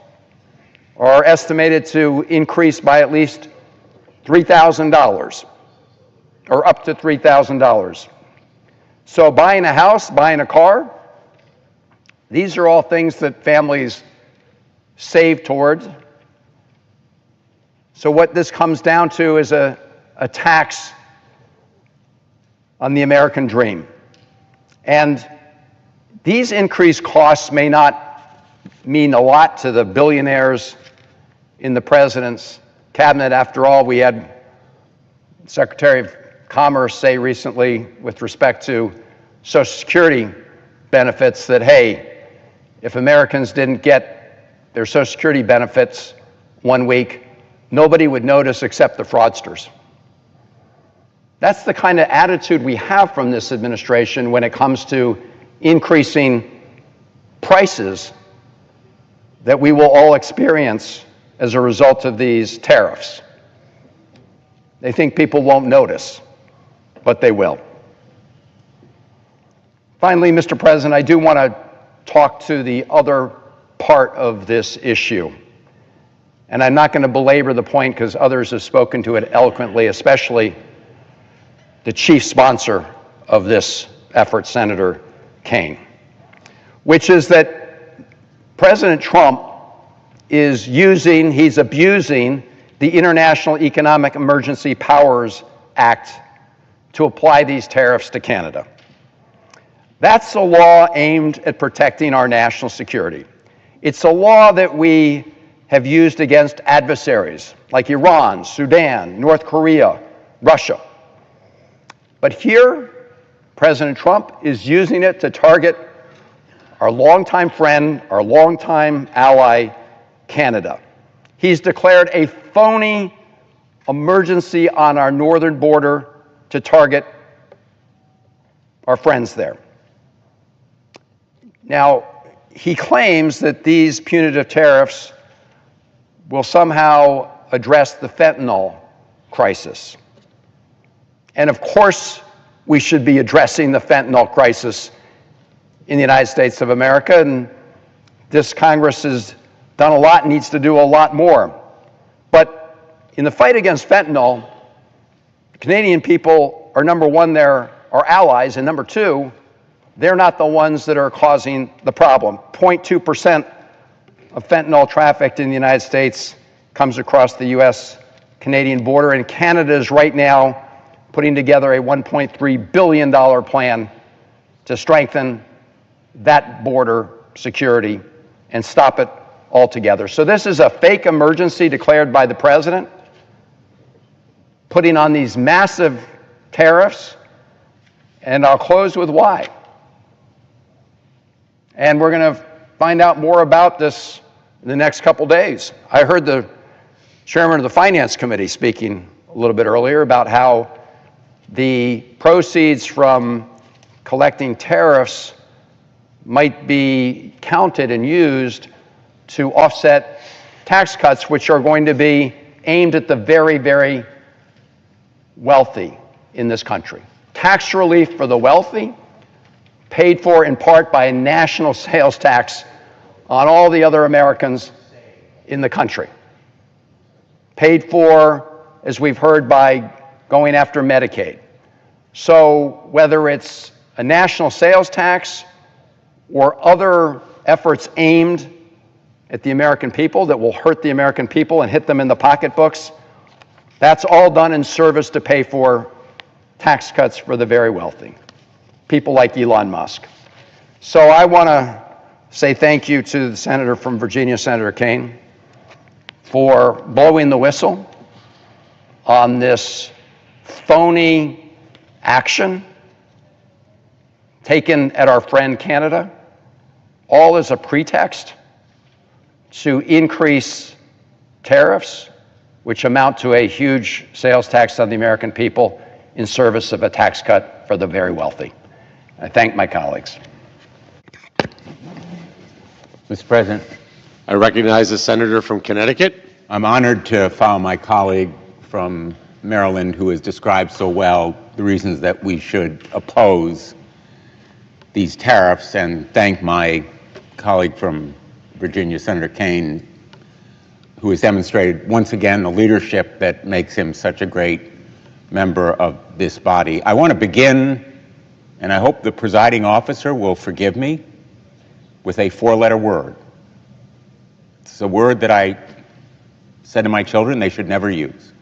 [SPEAKER 11] are estimated to increase by at least $3,000, or up to $3,000. So buying a house, buying a car, these are all things that families save towards. So what this comes down to is a tax on the American dream. And these increased costs may not mean a lot to the billionaires in the president's cabinet. After all, we had Secretary of Commerce say recently with respect to Social Security benefits that, hey, if Americans didn't get their Social Security benefits one week, nobody would notice except the fraudsters. That's the kind of attitude we have from this administration when it comes to increasing prices that we will all experience as a result of these tariffs. They think people won't notice, but they will. Finally, Mr. President, I do want to talk to the other part of this issue. And I'm not going to belabor the point because others have spoken to it eloquently, especially the chief sponsor of this effort, Senator Kaine, which is that President Trump is he's abusing the International Economic Emergency Powers Act to apply these tariffs to Canada. That's a law aimed at protecting our national security. It's a law that we have used against adversaries like Iran, Sudan, North Korea, Russia. But here, President Trump is using it to target our longtime friend, our longtime ally, Canada. He's declared a phony emergency on our northern border to target our friends there. Now, he claims that these punitive tariffs will somehow address the fentanyl crisis. And of course, we should be addressing the fentanyl crisis in the United States of America, and this Congress has done a lot and needs to do a lot more. But in the fight against fentanyl, Canadian people are, number one, they're our allies, and number two, they're not the ones that are causing the problem. 0.2% of fentanyl trafficked in the United States comes across the U.S.-Canadian border, and Canada is right now putting together a $1.3 billion plan to strengthen that border security and stop it altogether. So this is a fake emergency declared by the president, putting on these massive tariffs, and I'll close with why. And we're going to find out more about this in the next couple days. I heard the chairman of the Finance Committee speaking a little bit earlier about how the proceeds from collecting tariffs might be counted and used to offset tax cuts, which are going to be aimed at the very, very wealthy in this country. Tax relief for the wealthy, paid for in part by a national sales tax on all the other Americans in the country. Paid for, as we've heard, by going after Medicaid. So whether it's a national sales tax or other efforts aimed at the American people that will hurt the American people and hit them in the pocketbooks, that's all done in service to pay for tax cuts for the very wealthy, people like Elon Musk. So I want to say thank you to the senator from Virginia, Senator Kaine, for blowing the whistle on this phony action taken at our friend Canada, all as a pretext to increase tariffs, which amount to a huge sales tax on the American people in service of a tax cut for the very wealthy. I thank my colleagues.
[SPEAKER 12] Mr. President,
[SPEAKER 8] I recognize the senator from Connecticut.
[SPEAKER 12] I'm honored to follow my colleague from Maryland who has described so well the reasons that we should oppose these tariffs, and thank my colleague from Virginia, Senator Kaine, who has demonstrated once again the leadership that makes him such a great member of this body. I want to begin, and I hope the presiding officer will forgive me, with a four-letter word. It's a word that I said to my children they should never use.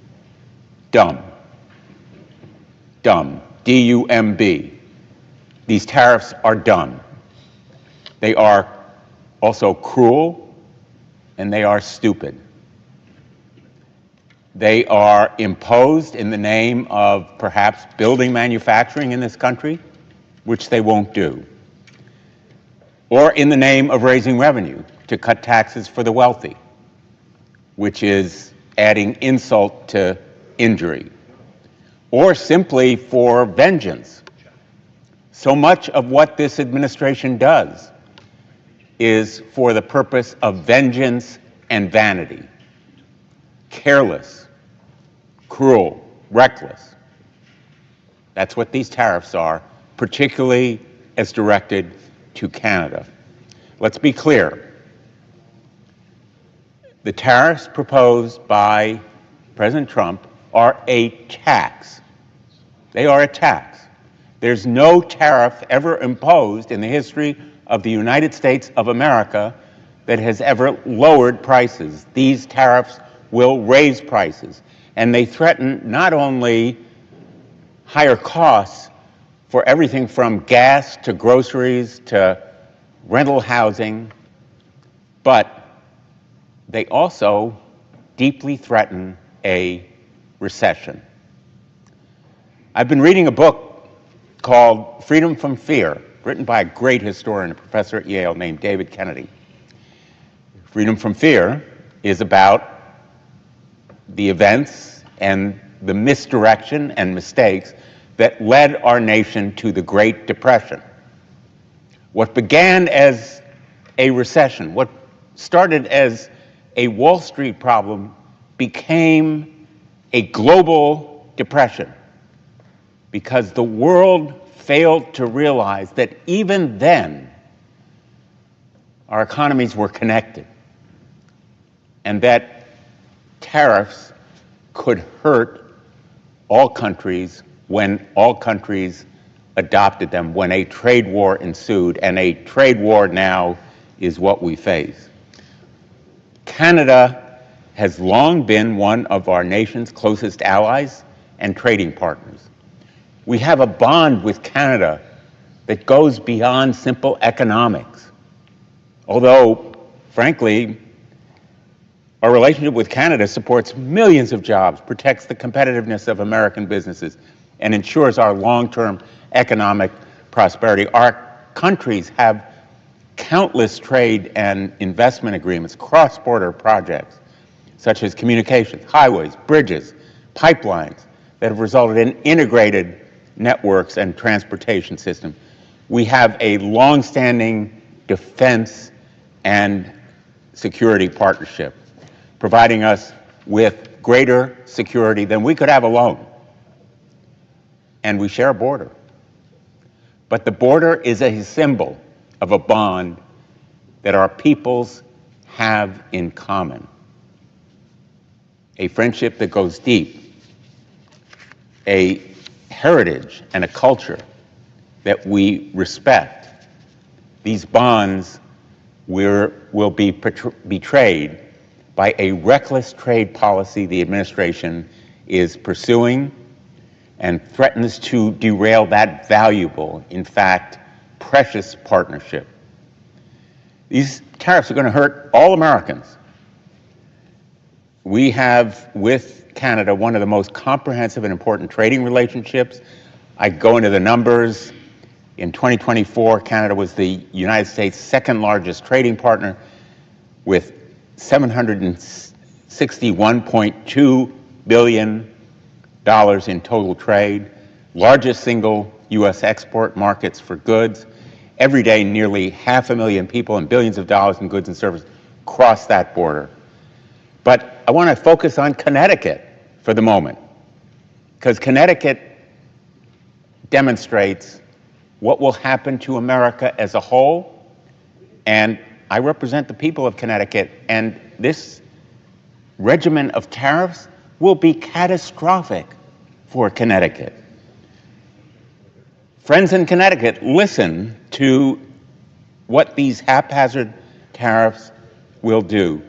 [SPEAKER 12] Dumb. Dumb. D-U-M-B. These tariffs are dumb. They are also cruel, and they are stupid. They are imposed in the name of perhaps building manufacturing in this country, which they won't do, or in the name of raising revenue to cut taxes for the wealthy, which is adding insult to injury, or simply for vengeance. So much of what this administration does is for the purpose of vengeance and vanity. Careless, cruel, reckless. That's what these tariffs are, particularly as directed to Canada. Let's be clear. The tariffs proposed by President Trump are a tax. They are a tax. There's no tariff ever imposed in the history of the United States of America that has ever lowered prices. These tariffs will raise prices. And they threaten not only higher costs for everything from gas to groceries to rental housing, but they also deeply threaten a recession. I've been reading a book called Freedom from Fear, written by a great historian, a professor at Yale named David Kennedy. Freedom from Fear is about the events and the misdirection and mistakes that led our nation to the Great Depression. What began as a recession, what started as a Wall Street problem, became a global depression because the world failed to realize that even then our economies were connected and that tariffs could hurt all countries when all countries adopted them, when a trade war ensued, and a trade war now is what we face. Canada has long been one of our nation's closest allies and trading partners. We have a bond with Canada that goes beyond simple economics. Although, frankly, our relationship with Canada supports millions of jobs, protects the competitiveness of American businesses, and ensures our long-term economic prosperity. Our countries have countless trade and investment agreements, cross-border projects, such as communications, highways, bridges, pipelines, that have resulted in integrated networks and transportation systems. We have a long-standing defense and security partnership, providing us with greater security than we could have alone. And we share a border. But the border is a symbol of a bond that our peoples have in common. A friendship that goes deep, a heritage and a culture that we respect. These bonds will be betrayed by a reckless trade policy the administration is pursuing and threatens to derail that valuable, in fact, precious partnership. These tariffs are going to hurt all Americans. We have, with Canada, one of the most comprehensive and important trading relationships. I go into the numbers. In 2024, Canada was the United States' second largest trading partner with $761.2 billion in total trade, largest single U.S. export markets for goods. Every day, nearly 500,000 people and billions of dollars in goods and services cross that border. But I want to focus on Connecticut for the moment, because Connecticut demonstrates what will happen to America as a whole, and I represent the people of Connecticut, and this regimen of tariffs will be catastrophic for Connecticut. Friends in Connecticut, listen to what these haphazard tariffs will do.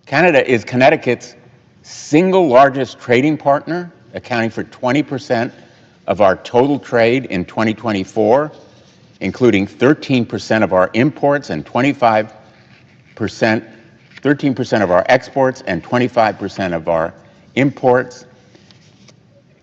[SPEAKER 12] Canada is Connecticut's single largest trading partner, accounting for 20% of our total trade in 2024, including 13% of our imports and 13% of our exports and 25% of our imports.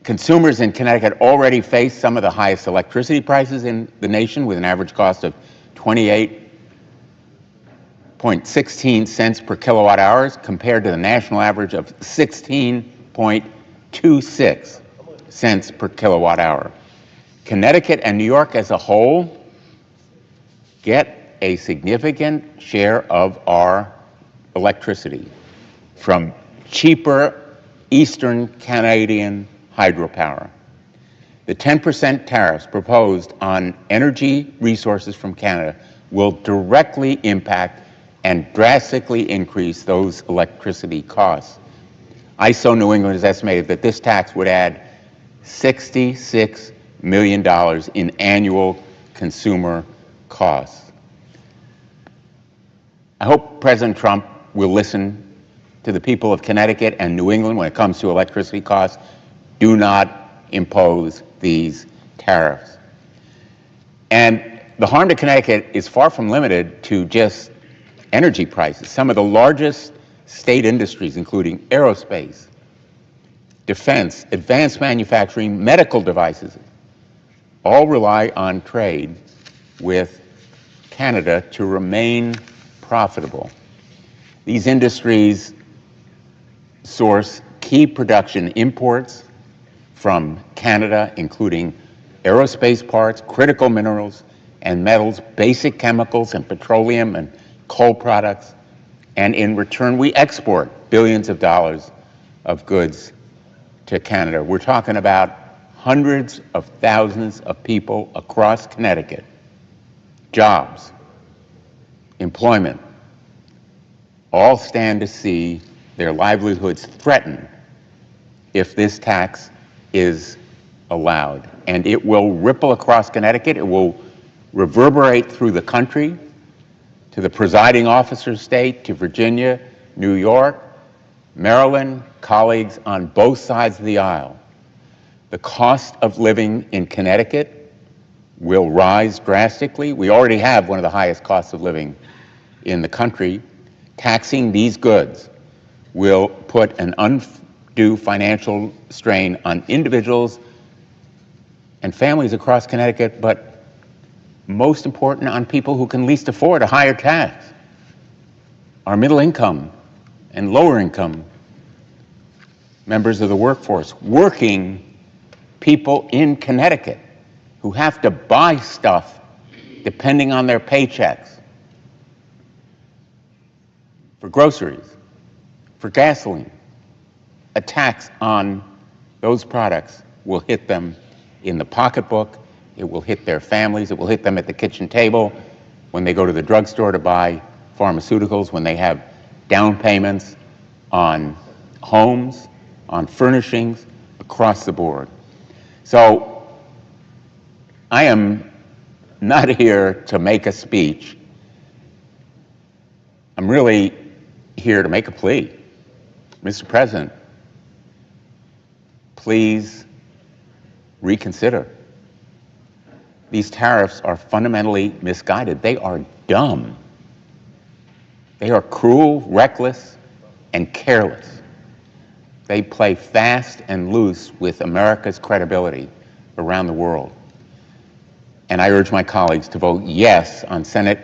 [SPEAKER 12] Consumers in Connecticut already face some of the highest electricity prices in the nation, with an average cost of 28.16 cents per kilowatt hour compared to the national average of 16.26 cents per kilowatt hour. Connecticut and New York as a whole get a significant share of our electricity from cheaper Eastern Canadian hydropower. The 10% tariffs proposed on energy resources from Canada will directly impact and drastically increase those electricity costs. ISO New England has estimated that this tax would add $66 million in annual consumer costs. I hope President Trump will listen to the people of Connecticut and New England when it comes to electricity costs. Do not impose these tariffs. And the harm to Connecticut is far from limited to just energy prices. Some of the largest state industries, including aerospace, defense, advanced manufacturing, medical devices, all rely on trade with Canada to remain profitable. These industries source key production imports from Canada, including aerospace parts, critical minerals and metals, basic chemicals and petroleum and coal products, and in return we export billions of dollars of goods to Canada. We're talking about hundreds of thousands of people across Connecticut, jobs, employment, all stand to see their livelihoods threatened if this tax is allowed. And it will ripple across Connecticut. It will reverberate through the country, to the presiding officer's state, to Virginia, New York, Maryland, colleagues on both sides of the aisle. The cost of living in Connecticut will rise drastically. We already have one of the highest costs of living in the country. Taxing these goods will put an undue financial strain on individuals and families across Connecticut, but most important, on people who can least afford a higher tax. Our middle income and lower income members of the workforce, working people in Connecticut who have to buy stuff depending on their paychecks, for groceries, for gasoline. A tax on those products will hit them in the pocketbook, it will hit their families, it will hit them at the kitchen table, when they go to the drugstore to buy pharmaceuticals, when they have down payments on homes, on furnishings, across the board. So I am not here to make a speech. I'm really here to make a plea. Mr. President, please reconsider. These tariffs are fundamentally misguided. They are dumb. They are cruel, reckless, and careless. They play fast and loose with America's credibility around the world. And I urge my colleagues to vote yes on Senate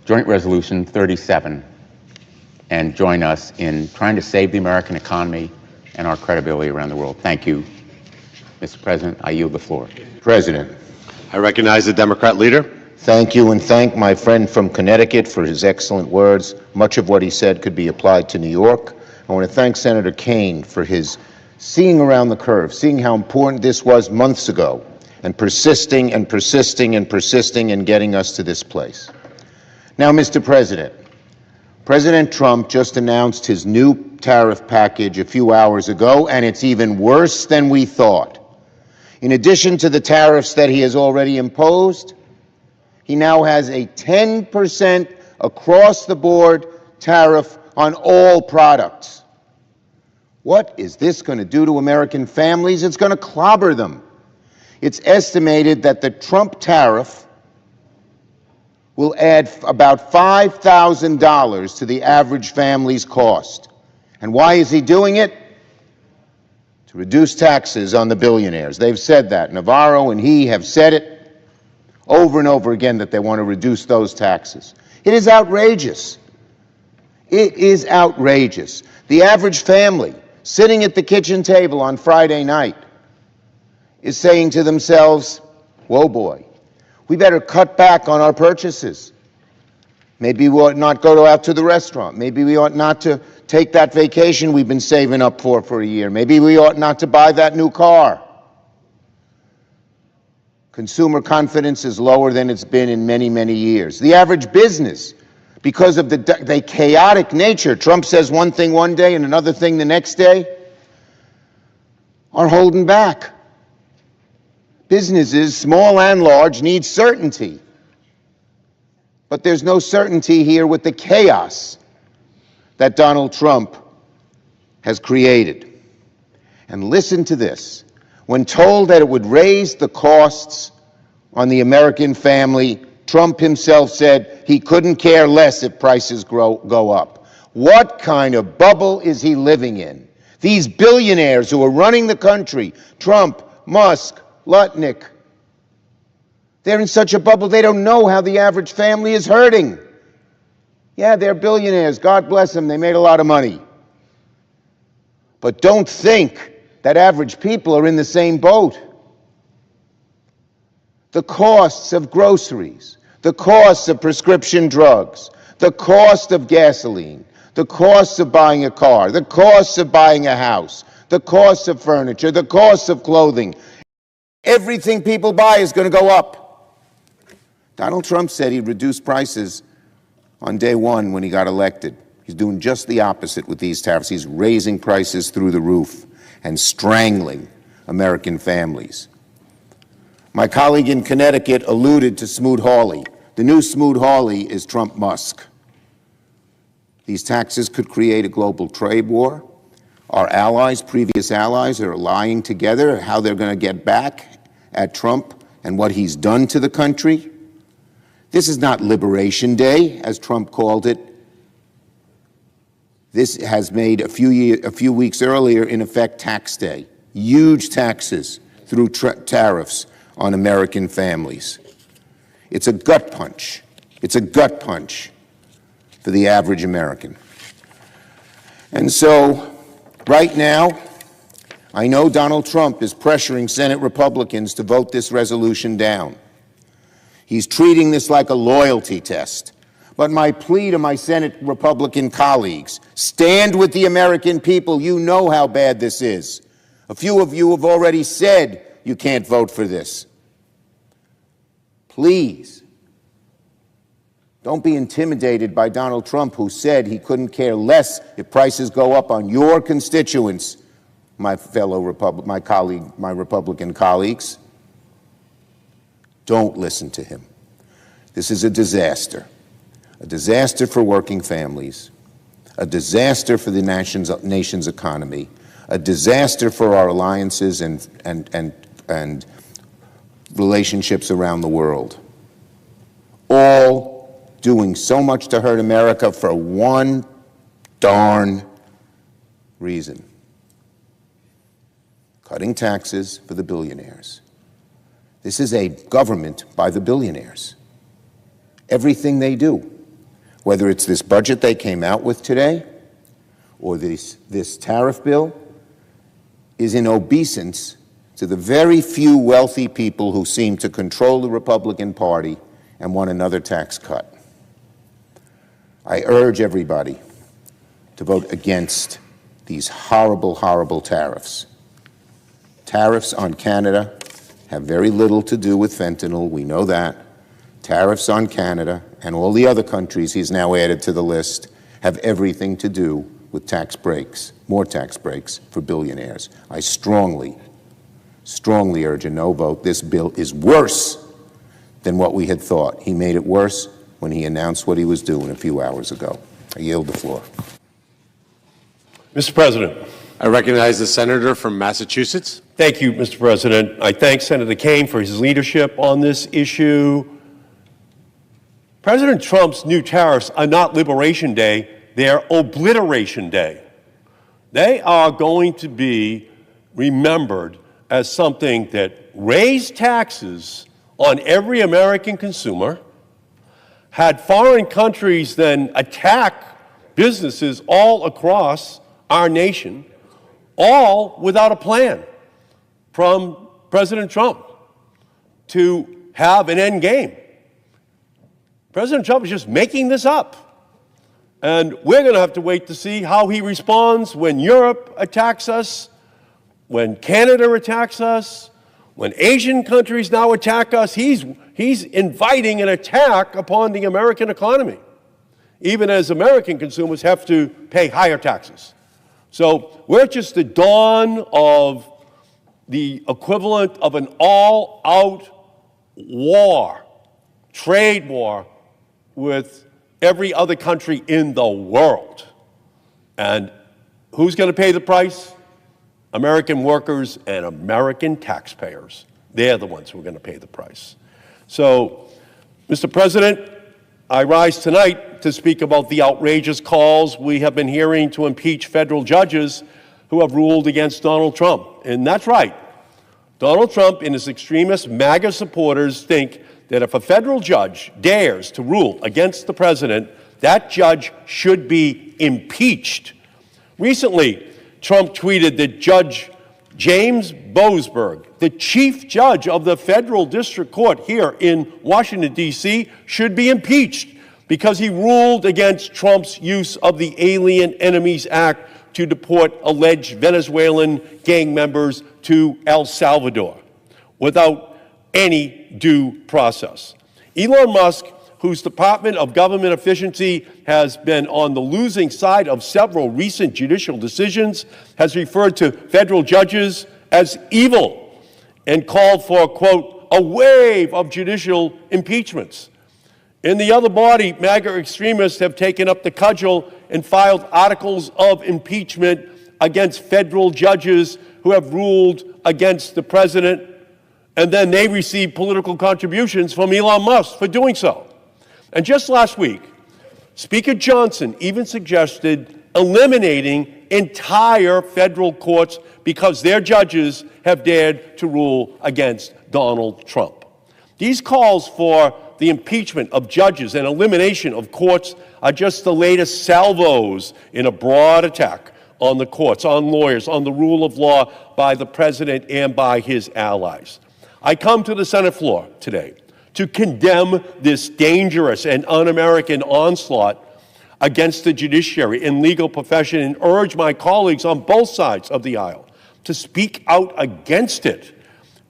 [SPEAKER 12] Joint Resolution 37 and join us in trying to save the American economy and our credibility around the world. Thank you, Mr. President. I yield the floor.
[SPEAKER 13] President.
[SPEAKER 8] I recognize the Democrat leader.
[SPEAKER 13] Thank you, and thank my friend from Connecticut for his excellent words. Much of what he said could be applied to New York. I want to thank Senator Kaine for his seeing around the curve, seeing how important this was months ago, and persisting and persisting and persisting and getting us to this place. Now, Mr. President, President Trump just announced his new tariff package a few hours ago, and it's even worse than we thought. In addition to the tariffs that he has already imposed, he now has a 10% across-the-board tariff on all products. What is this going to do to American families? It's going to clobber them. It's estimated that the Trump tariff will add about $5,000 to the average family's cost. And why is he doing it? To reduce taxes on the billionaires. They've said that. Navarro and he have said it over and over again that they want to reduce those taxes. It is outrageous. It is outrageous. The average family sitting at the kitchen table on Friday night is saying to themselves, whoa boy, we better cut back on our purchases. Maybe we ought not go out to the restaurant. Maybe we ought not to take that vacation we've been saving up for a year. Maybe we ought not to buy that new car. Consumer confidence is lower than it's been in many, many years. The average business, because of the chaotic nature, Trump says one thing one day and another thing the next day, are holding back. Businesses, small and large, need certainty. But there's no certainty here with the chaos that Donald Trump has created. And listen to this. When told that it would raise the costs on the American family, Trump himself said he couldn't care less if prices go up. What kind of bubble is he living in? These billionaires who are running the country, Trump, Musk, Lutnick, they're in such a bubble they don't know how the average family is hurting. Yeah, they're billionaires. God bless them. They made a lot of money. But don't think that average people are in the same boat. The costs of groceries, the costs of prescription drugs, the cost of gasoline, the costs of buying a car, the costs of buying a house, the costs of furniture, the costs of clothing. Everything people buy is going to go up. Donald Trump said he'd reduce prices on day one when he got elected. He's doing just the opposite with these tariffs. He's raising prices through the roof and strangling American families. My colleague in Connecticut alluded to Smoot-Hawley. The new Smoot-Hawley is Trump-Musk. These taxes could create a global trade war. Our allies, previous allies, are allying together how they're going to get back at Trump and what he's done to the country. This is not Liberation Day, as Trump called it. This has made a few weeks earlier, in effect, tax day. Huge taxes through tariffs on American families. It's a gut punch. It's a gut punch for the average American. And so, right now, I know Donald Trump is pressuring Senate Republicans to vote this resolution down. He's treating this like a loyalty test. But my plea to my Senate Republican colleagues, stand with the American people. You know how bad this is. A few of you have already said you can't vote for this. Please, don't be intimidated by Donald Trump, who said he couldn't care less if prices go up on your constituents, my Republican colleagues. Don't listen to him. This is a disaster. A disaster for working families, a disaster for the nation's economy, a disaster for our alliances and relationships around the world. All doing so much to hurt America for one darn reason: cutting taxes for the billionaires. This is a government by the billionaires. Everything they do, whether it's this budget they came out with today or this tariff bill, is in obeisance to the very few wealthy people who seem to control the Republican Party and want another tax cut. I urge everybody to vote against these horrible, horrible tariffs. Tariffs on Canada have very little to do with fentanyl, we know that. Tariffs on Canada and all the other countries he's now added to the list have everything to do with tax breaks, more tax breaks for billionaires. I strongly, strongly urge a no vote. This bill is worse than what we had thought. He made it worse when he announced what he was doing a few hours ago. I yield the floor.
[SPEAKER 14] Mr. President.
[SPEAKER 8] I recognize the senator from Massachusetts.
[SPEAKER 14] Thank you, Mr. President. I thank Senator Kaine for his leadership on this issue. President Trump's new tariffs are not Liberation Day, they're Obliteration Day. They are going to be remembered as something that raised taxes on every American consumer, had foreign countries then attack businesses all across our nation, all without a plan from President Trump to have an end game. President Trump is just making this up. And we're going to have to wait to see how he responds when Europe attacks us, when Canada attacks us, when Asian countries now attack us. He's inviting an attack upon the American economy, even as American consumers have to pay higher taxes. So we're at just the dawn of the equivalent of an all-out war, trade war, with every other country in the world. And who's going to pay the price? American workers and American taxpayers. They're the ones who are going to pay the price. So, Mr. President, I rise tonight to speak about the outrageous calls we have been hearing to impeach federal judges who have ruled against Donald Trump. And that's right. Donald Trump and his extremist MAGA supporters think that if a federal judge dares to rule against the president, that judge should be impeached. Recently, Trump tweeted that Judge James Boasberg, the chief judge of the federal district court here in Washington, D.C., should be impeached because he ruled against Trump's use of the Alien Enemies Act to deport alleged Venezuelan gang members to El Salvador without any due process. Elon Musk, whose Department of Government Efficiency has been on the losing side of several recent judicial decisions, has referred to federal judges as evil and called for, quote, a wave of judicial impeachments. In the other body, MAGA extremists have taken up the cudgel and filed articles of impeachment against federal judges who have ruled against the president, and then they receive political contributions from Elon Musk for doing so. And just last week, Speaker Johnson even suggested eliminating entire federal courts because their judges have dared to rule against Donald Trump. These calls for the impeachment of judges and elimination of courts are just the latest salvos in a broad attack on the courts, on lawyers, on the rule of law by the president and by his allies. I come to the Senate floor today to condemn this dangerous and un-American onslaught against the judiciary and legal profession and urge my colleagues on both sides of the aisle to speak out against it.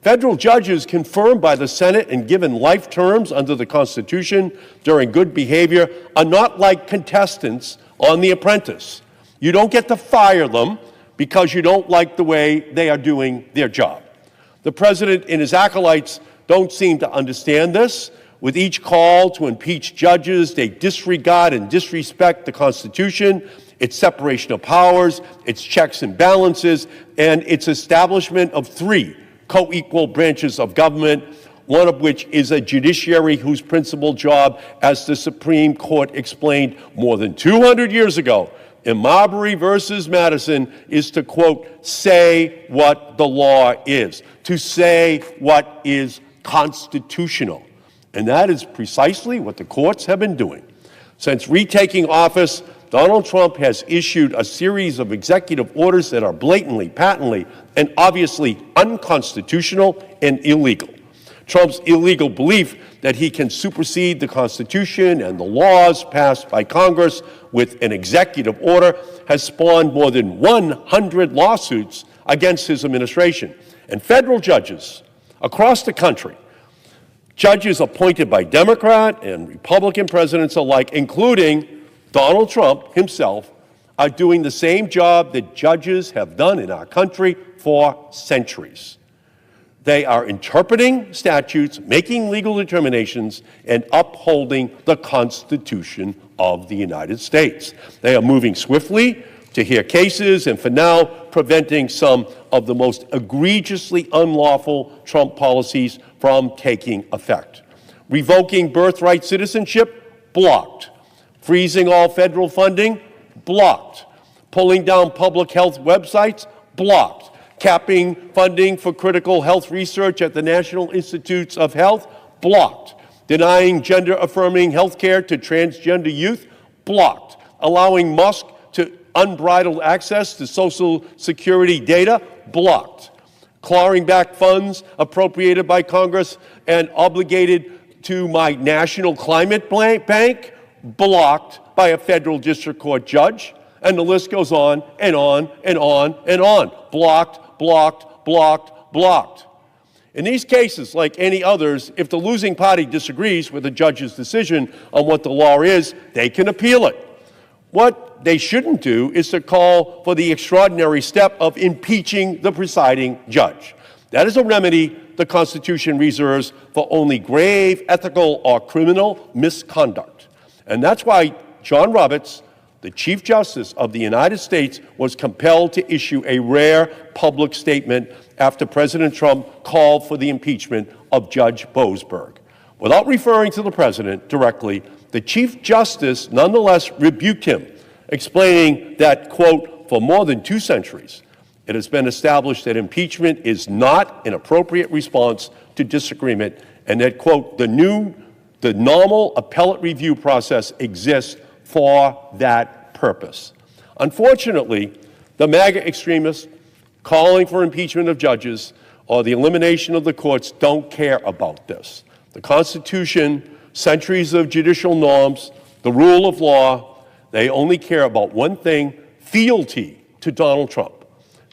[SPEAKER 14] Federal judges confirmed by the Senate and given life terms under the Constitution during good behavior are not like contestants on The Apprentice. You don't get to fire them because you don't like the way they are doing their job. The president and his acolytes don't seem to understand this. With each call to impeach judges, they disregard and disrespect the Constitution, its separation of powers, its checks and balances, and its establishment of three co-equal branches of government, one of which is a judiciary whose principal job, as the Supreme Court explained more than 200 years ago in Marbury versus Madison, is to, quote, say what the law is, to say what is constitutional. And that is precisely what the courts have been doing. Since retaking office, Donald Trump has issued a series of executive orders that are blatantly, patently, and obviously unconstitutional and illegal. Trump's illegal belief that he can supersede the Constitution and the laws passed by Congress with an executive order has spawned more than 100 lawsuits against his administration. And federal judges across the country, judges appointed by Democrat and Republican presidents alike, including Donald Trump himself, are doing the same job that judges have done in our country for centuries. They are interpreting statutes, making legal determinations, and upholding the Constitution of the United States. They are moving swiftly to hear cases and for now preventing some of the most egregiously unlawful Trump policies from taking effect. Revoking birthright citizenship, blocked. Freezing all federal funding, blocked. Pulling down public health websites, blocked. Capping funding for critical health research at the National Institutes of Health, blocked. Denying gender-affirming health care to transgender youth, blocked. Allowing Musk to unbridled access to Social Security data, blocked. Clawing back funds appropriated by Congress and obligated to my National Climate Bank, blocked by a federal district court judge, and the list goes on and on and on and on. Blocked, blocked, blocked, blocked. In these cases, like any others, if the losing party disagrees with the judge's decision on what the law is, they can appeal it. What they shouldn't do is to call for the extraordinary step of impeaching the presiding judge. That is a remedy the Constitution reserves for only grave ethical or criminal misconduct. And that's why John Roberts, the Chief Justice of the United States was compelled to issue a rare public statement after President Trump called for the impeachment of Judge Boasberg. Without referring to the president directly, the Chief Justice nonetheless rebuked him, explaining that, quote, for more than 2 centuries, it has been established that impeachment is not an appropriate response to disagreement, and that, quote, the normal appellate review process exists for that purpose. Unfortunately, the MAGA extremists calling for impeachment of judges or the elimination of the courts don't care about this. The Constitution, centuries of judicial norms, the rule of law, they only care about one thing: fealty to Donald Trump.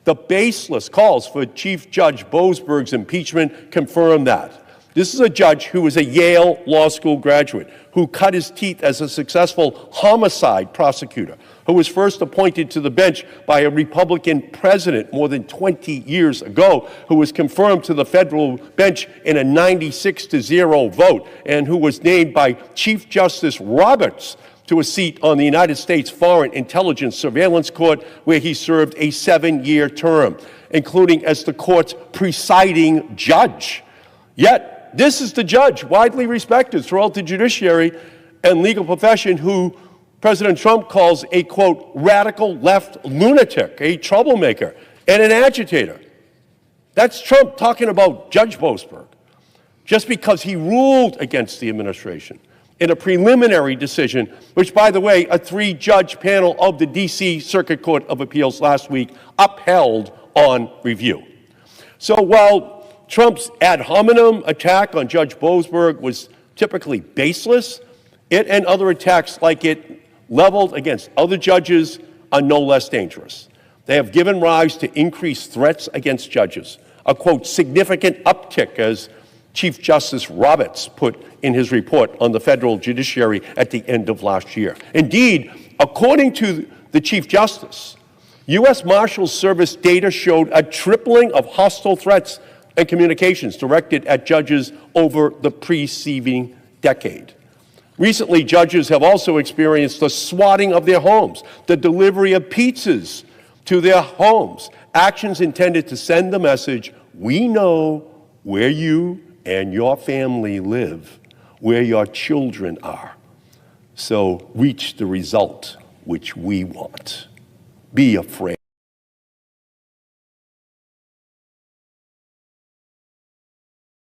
[SPEAKER 14] The baseless calls for Chief Judge Boasberg's impeachment confirm that. This is a judge who was a Yale Law School graduate, who cut his teeth as a successful homicide prosecutor, who was first appointed to the bench by a Republican president more than 20 years ago, who was confirmed to the federal bench in a 96-0 vote, and who was named by Chief Justice Roberts to a seat on the United States Foreign Intelligence Surveillance Court, where he served a 7-year term, including as the court's presiding judge. Yet, this is the judge widely respected throughout the judiciary and legal profession who President Trump calls a, quote, radical left lunatic, a troublemaker, and an agitator. That's Trump talking about Judge Boasberg, just because he ruled against the administration in a preliminary decision, which, by the way, a 3-judge panel of the D.C. Circuit Court of Appeals last week upheld on review. So while Trump's ad hominem attack on Judge Boasberg was typically baseless, it and other attacks like it leveled against other judges are no less dangerous. They have given rise to increased threats against judges, a, quote, significant uptick, as Chief Justice Roberts put in his report on the federal judiciary at the end of last year. Indeed, according to the Chief Justice, U.S. Marshals Service data showed a tripling of hostile threats and communications directed at judges over the preceding decade. Recently, judges have also experienced the swatting of their homes, the delivery of pizzas to their homes, actions intended to send the message, we know where you and your family live, where your children are. So reach the result which we want. Be afraid.